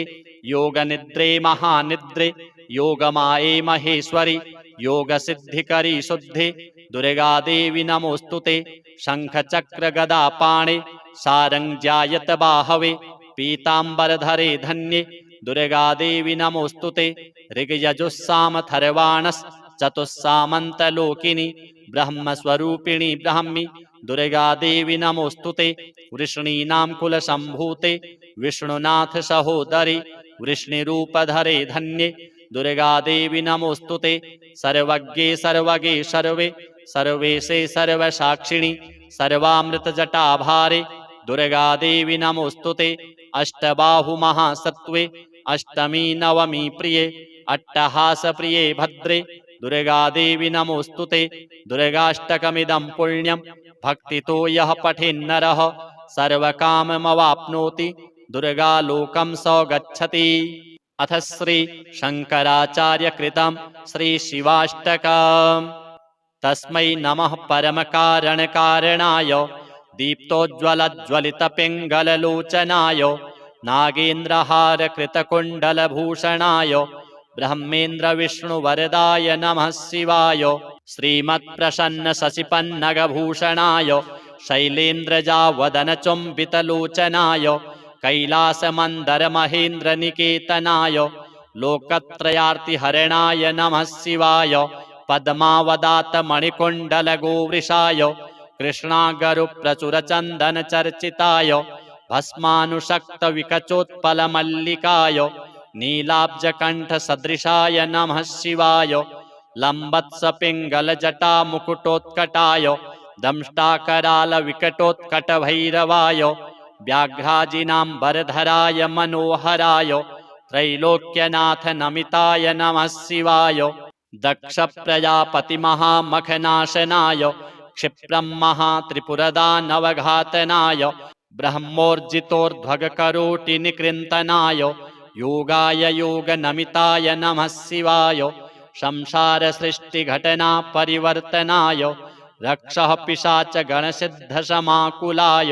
योगनिद्रे महानिद्रे योगमाये महेश्वरी योगसिद्धिकरी शुद्धे दुर्गादेवी नमोस्तुते शङ्खचक्रगदापाणे सारङ्ग्यायत बाहवे पीताम्बरधरे धन्ये दुर्गादेवी नमोस्तुते ऋग्यजुस्सामथर्वाणश्चतुस्सामन्तलोकिनी ब्रह्मस्वरूपिणी ब्राह्मी दुर्गादेवी नमोस्तुते वृष्णीनां कुलसम्भूते विष्णुनाथ सहोदरी वृष्णिरूपधरे धन्ये दुर्गादेवी नमोस्तुते सर्वज्ञे सर्वगे सर्वे सर्वेशे सर्वसाक्षिणि सर्वामृतजटाभारे दुर्गादेवी नमोस्तुते अष्टबाहुमहासत्त्वे अष्टमी नवमी प्रिये अट्टहासप्रिये भद्रे दुर्गादेवी नमोस्तुते दुर्गाष्टकमिदं पुण्यं भक्तितो यः पठेन्नरः सर्वकाममवाप्नोति दुर्गालोकं स गच्छति। अथ श्री शङ्कराचार्यकृतं श्री शिवाष्टकम्। तस्मै नमः परमकारणकारणाय दीप्तोज्ज्वलज्वलितपिङ्गललोचनाय नागेन्द्रहारकृतकुण्डलभूषणाय ब्रह्मेन्द्रविष्णुवरदाय नमः शिवाय श्रीमत्प्रसन्नशशिपन्नगभूषणाय शैलेन्द्रजावदनचुम्बितलोचनाय कैलासमन्दरमहेन्द्रनिकेतनाय लोकत्रयार्तिहरणाय नमः शिवाय पद्मावदातमणिकुण्डलगोवृषाय कृष्णागरुप्रचुरचन्दनचर्चिताय भस्मानुशक्तविकचोत्पलमल्लिकाय नीलाब्जकण्ठसदृशाय नमः शिवाय लम्बत्सपिङ्गलजटामुकुटोत्कटाय दंष्टाकरालविकटोत्कटभैरवाय व्याघ्राजिनाम्बरधराय मनोहराय त्रैलोक्यनाथ नमिताय नमः शिवाय दक्षप्रजापतिमहामखनाशनाय क्षिप्रं महात्रिपुरदानवघातनाय ब्रह्मोर्जितोर्ध्वगकरोटिनिकृन्तनाय योगाय योगनमिताय नमः शिवाय संसारसृष्टिघटना परिवर्तनाय रक्षः पिशाचगणसिद्धसमाकुलाय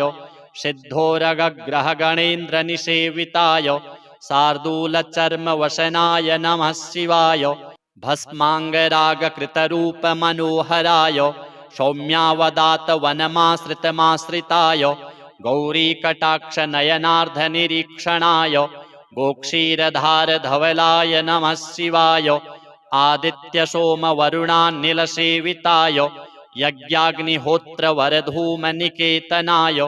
सिद्धोरगग्रहगणेन्द्रनिसेविताय शार्दूलचर्मवसनाय नमः शिवाय भस्माङ्गरागकृतरूपमनोहराय सौम्यावदात वनमाश्रितमाश्रिताय गौरीकटाक्षनयनार्धनिरीक्षणाय गोक्षीरधारधवलाय नमः शिवाय आदित्यसोमवरुणानिलसेविताय यज्ञाग्निहोत्रवरधूमनिकेतनाय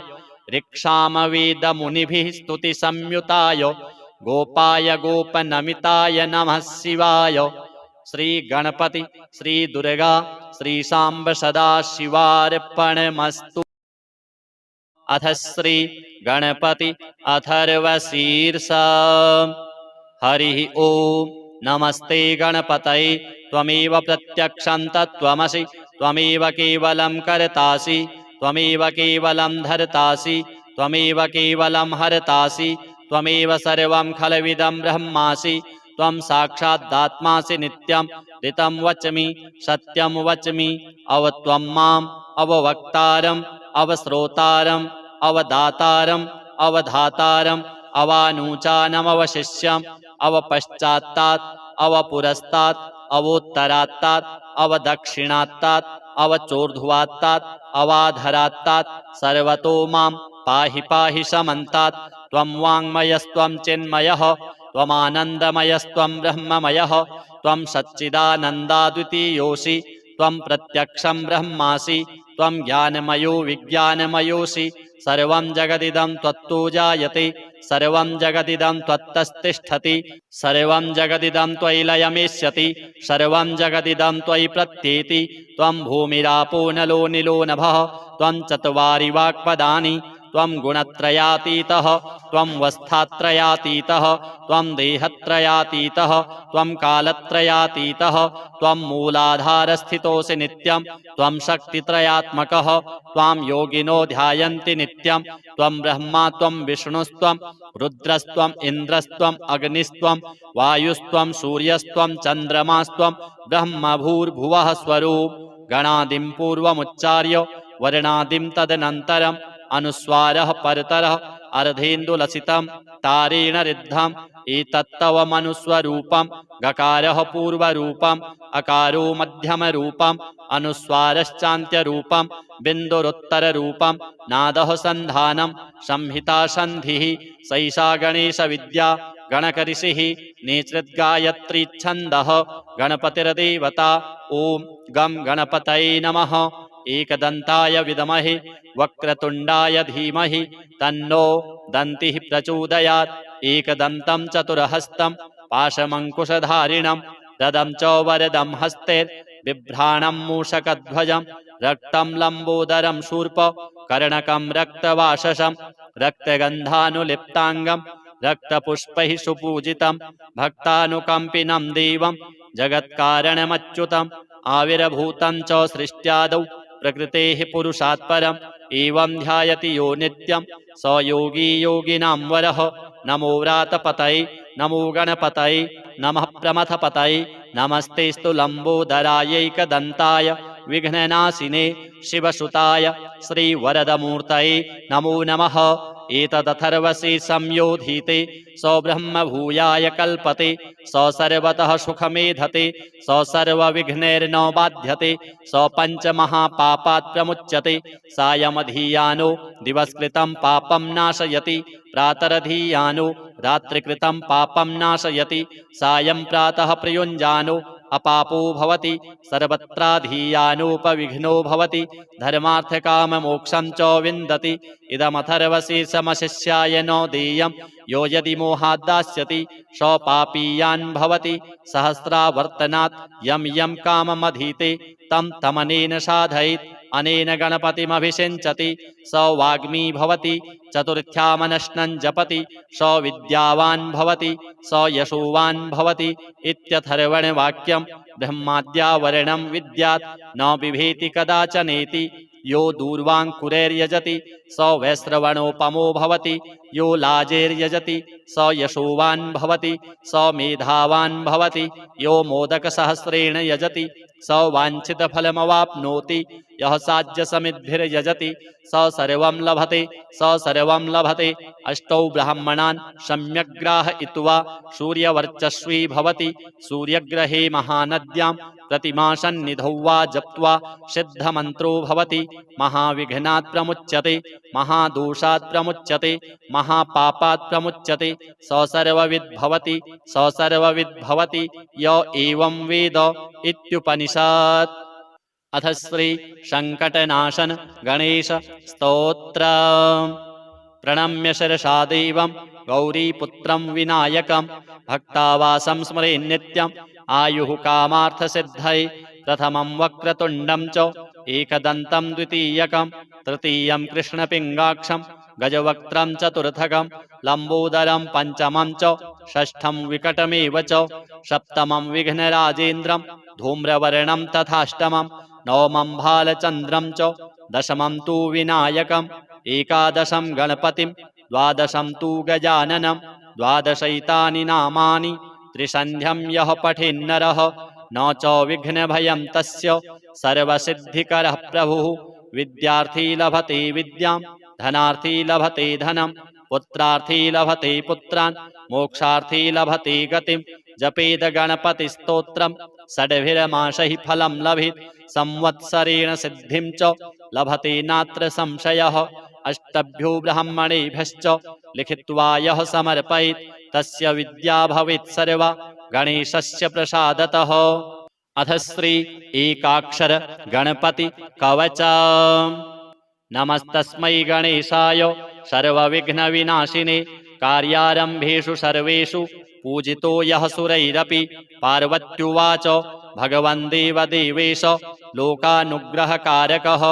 ऋक्षामवेदमुनिभिः स्तुतिसंयुताय गोपाय गोपनमिताय नमः शिवाय। श्री गणपति श्री दुर्गा श्री सांब सदा शिवार्पणमस्तु। अथ श्री गणपति अथर्वशीर्षा। हरि ओम। नमस्ते गणपतये त्वमेव प्रत्यक्षं तत्त्वमसि त्वमेव केवलं कर्तासि त्वमेव केवलं धर्तासि त्वमेव केवलं हर्तासि त्वमेव सर्वं खलविदं ब्रह्मासि त्वं साक्षादात्मासि नित्यं ऋतं वच्मि सत्यं वच्मि अवत्वं माम् अववक्तारम् अवश्रोतारम् अवदातारम् अवधातारम् अवानूचानमवशिष्यम् अवपश्चात्तात् अवपुरस्तात् अवोत्तरात्तात् अवदक्षिणात्तात् अवचोर्ध्वात्तात् अवाधरात्तात् सर्वतो मां पाहि पाहि समन्तात्। त्वं वाङ्मयस्त्वं चिन्मयः त्वमानन्दमयस्त्वं ब्रह्ममयः त्वं सच्चिदानन्दाद्वितीयोऽसि त्वं प्रत्यक्षं ब्रह्मासि त्वं ज्ञानमयो विज्ञानमयोऽसि सर्वं जगदिदं त्वत्तो जायते सर्वं जगदिदं त्वत्तस्तिष्ठति सर्वं जगदिदं त्वयि लयमेष्यति सर्वं जगदिदं त्वयि प्रत्येति त्वं भूमिरापो नलो निलो नभः त्वं चत्वारि वाक्पदानि त्वं गुणत्रयातीतः त्वं वस्थात्रयातीतः त्वं देहत्रयातीतः त्वं कालत्रयातीतः त्वं मूलाधारस्थितोऽसि नित्यं त्वं शक्तित्रयात्मकः त्वां योगिनो ध्यायन्ति नित्यं त्वं ब्रह्मा त्वं विष्णुस्त्वं रुद्रस्त्वं इन्द्रस्त्वं अग्निस्त्वं वायुस्त्वं सूर्यस्त्वं चन्द्रमास्त्वं ब्रह्मभूर्भुवः स्वरूप। गणादिं पूर्वमुच्चार्य वर्णादिं तदनन्तरम् अनुस्वारः परतरः अर्धेन्दुलसितं तारेण रिद्धम् एतत्तव मनुस्वरूपं गकारः पूर्वरूपम् अकारो मध्यमरूपम् अनुस्वारश्चान्त्यरूपम् बिन्दुरुत्तररूपम् नादः सन्धानं संहिता सन्धिः सैषा गणेशविद्या गणकऋषिः नेतृद्गायत्री छन्दः गणपतिर्देवता। ॐ गं गणपतये नमः। एकदन्ताय विद्महे वक्रतुण्डाय धीमहि तन्नो दन्तिः प्रचोदयात्। एकदन्तं चतुर्हस्तं पाशमङ्कुशधारिणं रदं च वरदं हस्ते बिभ्राणं मूषकध्वजं रक्तं लम्बोदरं शूर्प कर्णकं रक्तवाससं रक्तगन्धानुलिप्ताङ्गं रक्तपुष्पैः सुपूजितं भक्तानुकम्पिनं देवं जगत्कारणमच्युतम् आविर्भूतं च सृष्ट्यादौ प्रकृतेः पुरुषात् परम् एवं ध्यायति यो नित्यं स योगी योगिनां वरः। नमो व्रातपतये नमो गणपतये नमः प्रमथपतये नमस्तेस्तु लम्बोदरायैकदन्ताय विघ्ननाशिने शिवसुताय श्रीवरदमूर्तये नमो नमः। एतदथर्वशीर्षं योधीते स ब्रह्मभूयाय कल्पते स सर्वतः सुखमेधते स सर्वविघ्नैर्न बाध्यते स पञ्चमहापापात् प्रमुच्यते सायमधीयानो दिवस्कृतं पापं नाशयति प्रातरधीयानो रात्रिकृतं पापं नाशयति सायं प्रातः प्रयुञ्जानो अपापो भवति सर्वत्राधीयानोपविघ्नो भवति धर्मार्थकाममोक्षं च विन्दति। इदमथर्वशीर्षमशिष्याय नो देयं यो यदि मोहात् दास्यति स पापीयान् भवति सहस्रावर्तनात् यं यं काममधीते तं तमनेन साधयेत् अनेन गणपतिमभिषिञ्चति स वाग्मी भवति चतुर्थ्यामनश्नं जपति स विद्यावान् भवति स यशोवान् भवति इत्यथर्वणवाक्यं ब्रह्माद्यावरणं विद्यात् न बिभेति कदाचनेति। यो दूर्वाङ्कुरैर्यजति स वैश्रवणोपमो भवति यो लाजैर्यजति स यशोवान् भवति स मेधावान् भवति यो मोदकसहस्रेण यजति स वाञ्छितफलमवाप्नोति यः साध्यसमिद्भिर्यजति स सर्वं लभते स सर्वं लभते अष्टौ ब्राह्मणान् सम्यग्राहयित्वा सूर्यवर्चस्वी भवति सूर्यग्रहे महानद्यां प्रतिमासन्निधौ वा जप्त्वा सिद्धमन्त्रो भवति महाविघ्नात् प्रमुच्यते महादोषात् प्रमुच्यते महापापात् प्रमुच्यते स सर्वविद् भवति स सर्वविद् भवति य एवं वेद इत्युपनिषत्। अथ श्री संकटनाशन गणेश स्तोत्र। प्रणम्य शिरसा देवं गौरीपुत्रं विनायकं भक्तावासं स्मरे नित्यं आयुः कामार्थसिद्धये प्रथमं वक्रतुण्डं च एकदन्तं द्वितीयकं तृतीयं कृष्णपिङ्गाक्षं गजवक्त्रं चतुर्थकं लम्बोदरं पञ्चमं च षष्ठं विकटमेव च सप्तमं विघ्नराजेन्द्रं धूम्रवर्णं तथाष्टमं नवमं भालचन्द्रं च दशमं तु विनायकम् एकादशं गणपतिं द्वादशं तु गजाननं द्वादशैतानि नामानि त्रिसन्ध्यं यः पठेन्नरः न च विघ्नभयं तस्य सर्वसिद्धिकरः प्रभुः। विद्यार्थी लभते विद्यां धनार्थी लभते धनं पुत्रार्थी लभते पुत्रान् मोक्षार्थी लभते गतिं जपेद गणपतिस्तोत्रं षड्भिर्मासैः फलं लभेत् संवत्सरेण सिद्धिं च लभते नात्र संशयः। अष्टभ्यो ब्राह्मणेभ्यश्च लिखित्वा यः समर्पयेत् तस्य विद्या भवेत् सर्वा गणेशस्य प्रसादतः। अथ श्री एकाक्षर गणपति कवच। नमस्तस्मै गणेशाय सर्वविघ्नविनाशिने कार्यारम्भेषु सर्वेषु पूजितो यः सुरैरपि। पार्वत्युवाच भगवन् देवदेवेश लोकानुग्रहकारकः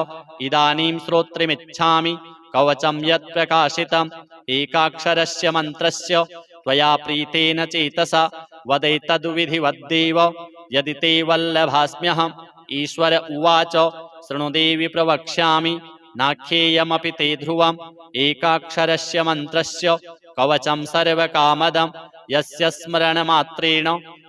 इदानीं श्रोत्रिमिच्छामि कवचं यत् प्रकाशितम् एकाक्षरस्य मन्त्रस्य त्वया प्रीतेन चेतसा वदैतद्विधिवद्देव यदि ते वल्लभास्म्यहम्। ईश्वर उवाच शृणु देवि प्रवक्ष्यामि नाख्येयमपि ते ध्रुवम् एकाक्षरस्य मन्त्रस्य कवचं सर्वकामदम् यस्य स्मरणमात्रेण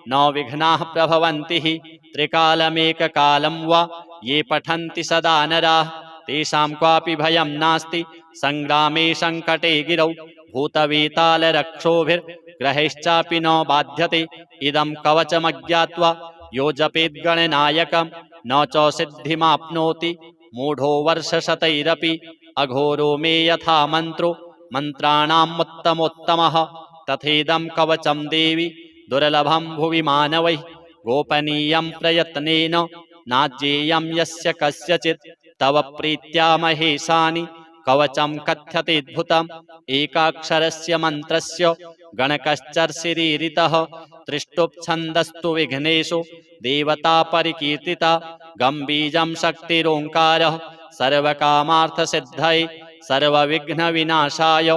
न विघ्नाः प्रभवन्ति हि त्रिकालमेककालं वा ये पठन्ति सदा नराः तेषां क्वापि भयं नास्ति संग्रामे संकटे गिरौ भूतवेतालरक्षोभिर्ग्रहैश्चापि न बाध्यते। इदं कवचमज्ञात्वा यो जपेद्गणनायकं न च सिद्धिमाप्नोति मूढो वर्षशतैरपि। अघोरो मे यथा मन्त्रो मन्त्राणामुत्तमोत्तमः तथेदं कवचं देवि दुर्लभं भुवि मानवैः गोपनीयं प्रयत्नेन नाज्येयं यस्य कस्यचित् तव प्रीत्या महेशानि कवचं कथ्यतेऽद्भुतम् एकाक्षरस्य मन्त्रस्य गणकश्चर्षिरीरितः त्रिष्टुप्छन्दस्तु विघ्नेषु देवता परिकीर्तिता गम्बीजं शक्तिरोङ्कारः सर्वकामार्थसिद्धये सर्वविघ्नविनाशाय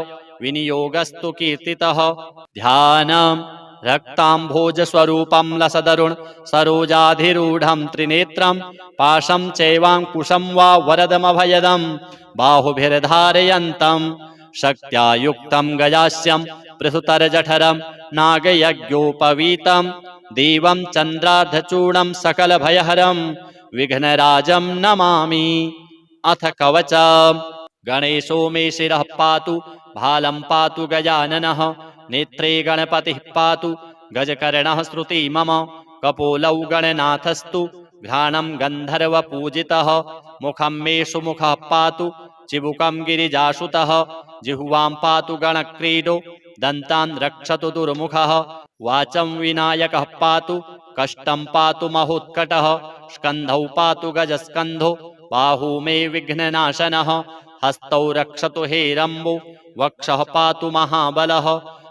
विनियोगस्तु कीर्तितः। ध्यानम् रक्ताम्भोजस्वरूपं लसदरुण सरोजाधिरूढं त्रिनेत्रं पाशं चैवाङ्कुशं वा वरदमभयदं बाहुभिर्धारयन्तं शक्त्या युक्तं गजास्यं पृथुतरजठरं नागयज्ञोपवीतं देवं चन्द्रार्धचूर्णं सकलभयहरं विघ्नराजं नमामि। अथ कवचम्। गणेशो मे शिरः पातु भालं पातु गजाननः नेत्रे गणपतिः पातु गजकर्णः श्रुति मम कपोलौ गणनाथस्तु घ्राणं गन्धर्वपूजितः मुखं मे सुमुखः पातु चिबुकं गिरिजासुतः जिह्वां पातु गणक्रीडो दन्तान् रक्षतु दुर्मुखः वाचं विनायकः पातु कष्टं पातु महोत्कटः स्कन्धौ पातु गजस्कन्धो बाहू मे विघ्ननाशनः हस्तौ रक्षतु हेरम्बो वक्षः पातु महाबलः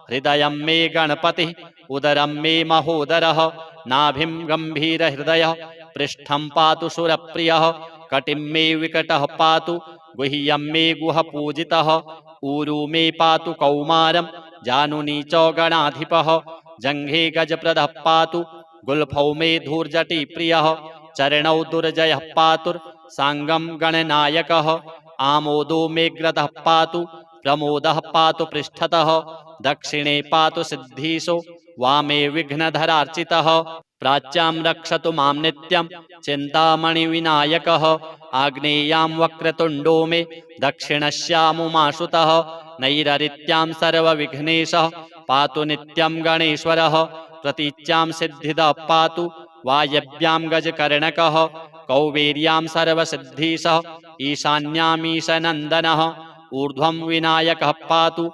हृदयं मे गणपतिः उदरं मे महोदरः नाभिं गम्भीरहृदयः पृष्ठं पातु सुरप्रियः कटिं मे विकटः पातु गुह्यं मे गुहपूजितः ऊरू मे पातु कौमारं जानुनी च गणाधिपः जङ्घे गजप्रदः पातु गुल्फौ मे धूर्जटी प्रियः चरणौ दुर्जयः पातुर् साङ्गं गणनायकः आमोदो मे ग्रदः पातु प्रमोदः पातु पृष्ठतः दक्षिणे पातु सिद्धीशो वामे विघ्नधरार्चितः प्राच्यां रक्षतु मां नित्यं चिन्तामणिविनायकः आग्नेयां वक्रतुण्डो मे दक्षिणश्यामुमाश्रुतः नैररित्यां सर्वविघ्नेशः पातु नित्यं गणेश्वरः प्रतीच्यां सिद्धिदः पातु वायव्यां गजकर्णकः कौबेर्यां सर्वसिद्धीशः ईशान्यामीशनन्दनः ऊर्ध्वं विनायकः पातु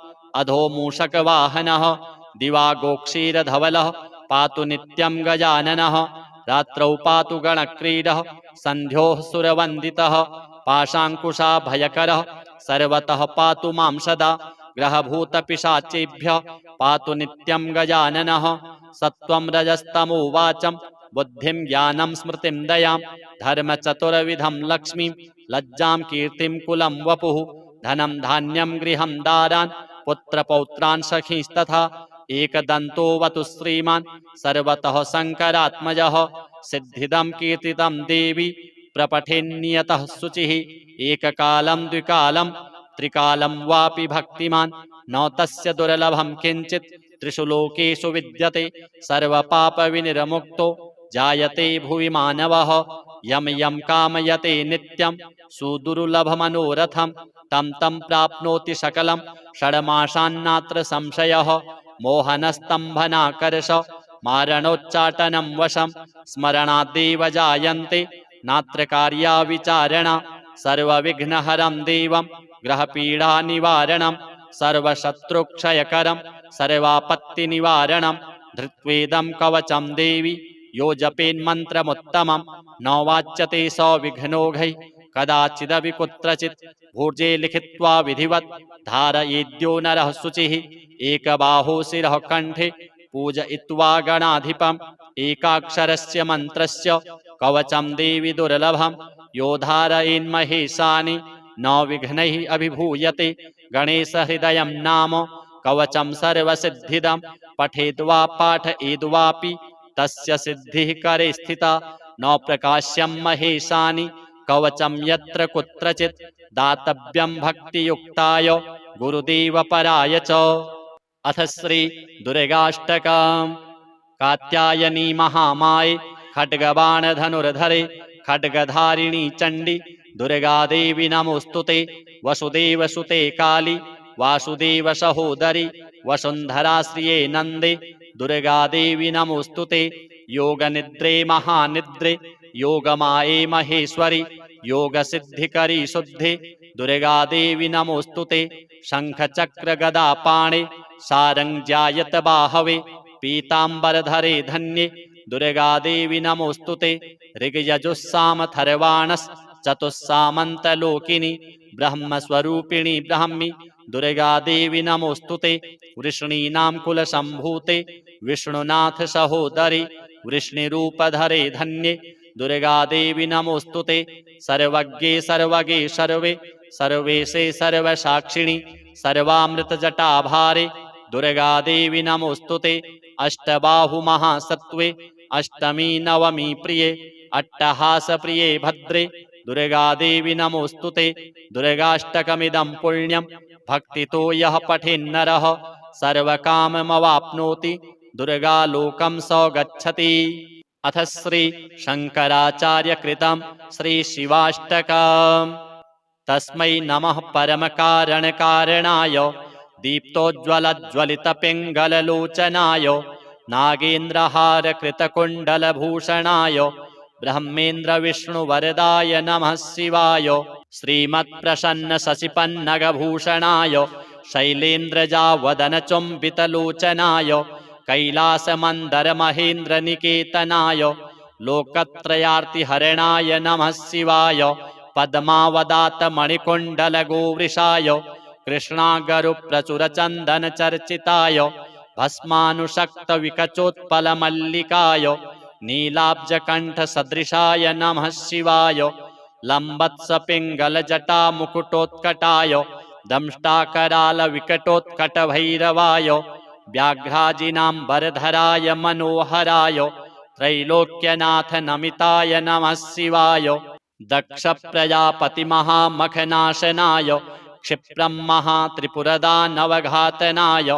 अधो मूषकवाहनः दिवा गोक्षीरधवलः पातु नित्यं गजाननः रात्रौ पातु गणक्रीडः सन्ध्योः सुरवन्दितः पाशाङ्कुशाभयकरः सर्वतः पातु मां सदा ग्रहभूतपिशाचेभ्यः पातु नित्यं गजाननः सत्त्वं रजस्तमो वाचं बुद्धिं ज्ञानं स्मृतिं दयां धर्मचतुर्विधं लक्ष्मीं लज्जां कीर्तिं कुलं वपुः धनं धान्यं गृहं दारान् पुत्रपौत्रान् सखींस्तथा एकदन्तो वतु श्रीमान् सर्वतः शङ्करात्मजः सिद्धिदं कीर्तितं देवी प्रपठेन्नियतः शुचिः एककालं द्विकालं त्रिकालं वापि भक्तिमान् न तस्य दुर्लभं किञ्चित् त्रिषु लोकेषु विद्यते सर्वपापविनिर्मुक्तो जायते भुवि मानवः यं यं कामयते नित्यं सुदुर्लभमनोरथं तं तं प्राप्नोति सकलं षड्मासान्नात्र संशयः मोहनस्तम्भनाकर्ष मारणोच्चाटनं वशं स्मरणाद्देव जायन्ते नात्र कार्या विचारणा सर्वविघ्नहरं देवं ग्रहपीडानिवारणं सर्वशत्रुक्षयकरं सर्वापत्तिनिवारणं धृत्वेदं कवचं देवी यो जपेन्मन्त्रमुत्तमं न वाच्यते स विघ्नौघैः कदाचिदपि कुत्रचित् भूर्जे लिखित्वा विधिवत् धारयेद्यो नरः शुचिः एकबाहो शिरः कण्ठे पूजयित्वा गणाधिपम् एकाक्षरस्य मन्त्रस्य कवचं देवी दुर्लभं यो धारयेन्महेशानि न विघ्नैः अभिभूयते गणेशहृदयं नाम कवचं सर्वसिद्धिदं पठेद्वा पाठयेद्वापि तस्य सिद्धिः करे स्थिता न प्रकाश्यं महेशानि कवचं यत्र कुत्रचित् दातव्यं भक्तियुक्ताय गुरुदेवपराय च। अथ श्री दुर्गाष्टकम्। कात्यायनी महामाये खड्गबाणधनुर्धरे खड्गधारिणी चण्डी दुर्गादेवी नमोस्तुते वसुदेवसुते काली वासुदेवसहोदरि वसुन्धराश्रिये नन्दे दुर्गादेवी नमोस्तुते योगनिद्रे महानिद्रे योगमाये महेश्वरि योगसिद्धिकरी शुद्धे दुर्गादेवी नमोस्तुते शङ्खचक्रगदापाणे सारङ्ग्यायत बाहवे पीताम्बरधरे धन्ये दुर्गादेवी नमोस्तुते ऋग्यजुस्सामथर्वाणश्चतुस्सामन्तलोकिनि ब्रह्मस्वरूपिणि ब्राह्मी दुर्गादेवी नमोस्तुते वृष्णीनां कुलसम्भूते विष्णुनाथ सहोदरि वृष्णिरूपधरे धन्ये दुर्गादेवी नमोस्तुते सर्वज्ञे सर्वगे सर्वे सर्वेशे सर्वसाक्षिणि सर्वामृतजटाभारे दुर्गादेवी नमोस्तुते अष्टबाहुमहासत्त्वे अष्टमी नवमी प्रिये अट्टहासप्रिये भद्रे दुर्गादेवी नमोस्तुते दुर्गाष्टकमिदं पुण्यं भक्तितो यः पठेन्नरः सर्वकाममवाप्नोति दुर्गालोकं स गच्छति। अथ श्री शङ्कराचार्यकृतं श्री शिवाष्टकम्। तस्मै नमः परमकारणकारणाय दीप्तोज्ज्वलज्वलितपिङ्गललोचनाय नागेन्द्रहारकृतकुण्डलभूषणाय ब्रह्मेन्द्रविष्णुवरदाय नमः शिवाय श्रीमत्प्रसन्नशशिपन्नगभूषणाय शैलेन्द्रजावदनचुम्बितलोचनाय कैलासमन्दरमहेन्द्रनिकेतनाय लोकत्रयार्तिहरणाय नमः शिवाय पद्मावदातमणिकुण्डलगोवृषाय कृष्णागरुप्रचुरचन्दनचर्चिताय भस्मानुशक्तविकचोत्पलमल्लिकाय नीलाब्जकण्ठसदृशाय नमः शिवाय लम्बत्सपिङ्गलजटामुकुटोत्कटाय दंष्टाकरालविकटोत्कटभैरवाय व्याघ्राजिनाम्बरधराय मनोहराय त्रैलोक्यनाथ नमिताय नमः शिवाय दक्षप्रजापतिमहामखनाशनाय क्षिप्रं महात्रिपुरदानवघातनाय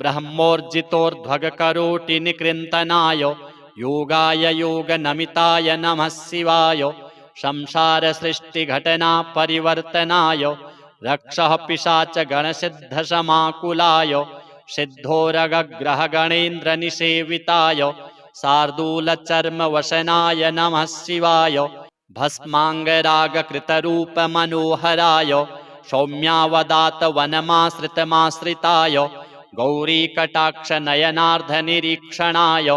ब्रह्मोर्जितोर्ध्वगकरोटिनिकृन्तनाय योगाय योगनमिताय नमः शिवाय संसारसृष्टिघटना परिवर्तनाय रक्षः पिशाचगणसिद्धसमाकुलाय सिद्धोरगग्रहगणेन्द्रनिसेविताय शार्दूलचर्मवसनाय नमः शिवाय भस्माङ्गरागकृतरूपमनोहराय सौम्यावदातवनमाश्रितमाश्रिताय गौरीकटाक्षनयनार्धनिरीक्षणाय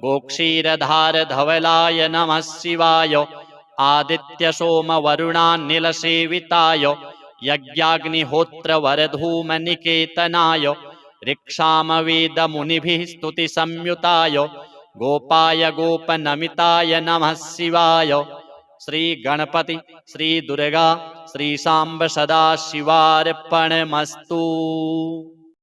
गोक्षीरधारधवलाय नमः शिवाय आदित्यसोमवरुणानिलसेविताय यज्ञाग्निहोत्रवरधूमनिकेतनाय ऋक्षामवेदमुनिभिः स्तुतिसंयुताय गोपाय गोपनमिताय नमः शिवाय। श्री गणपति श्री दुर्गा श्री सांब सदा शिवार्पणमस्तु।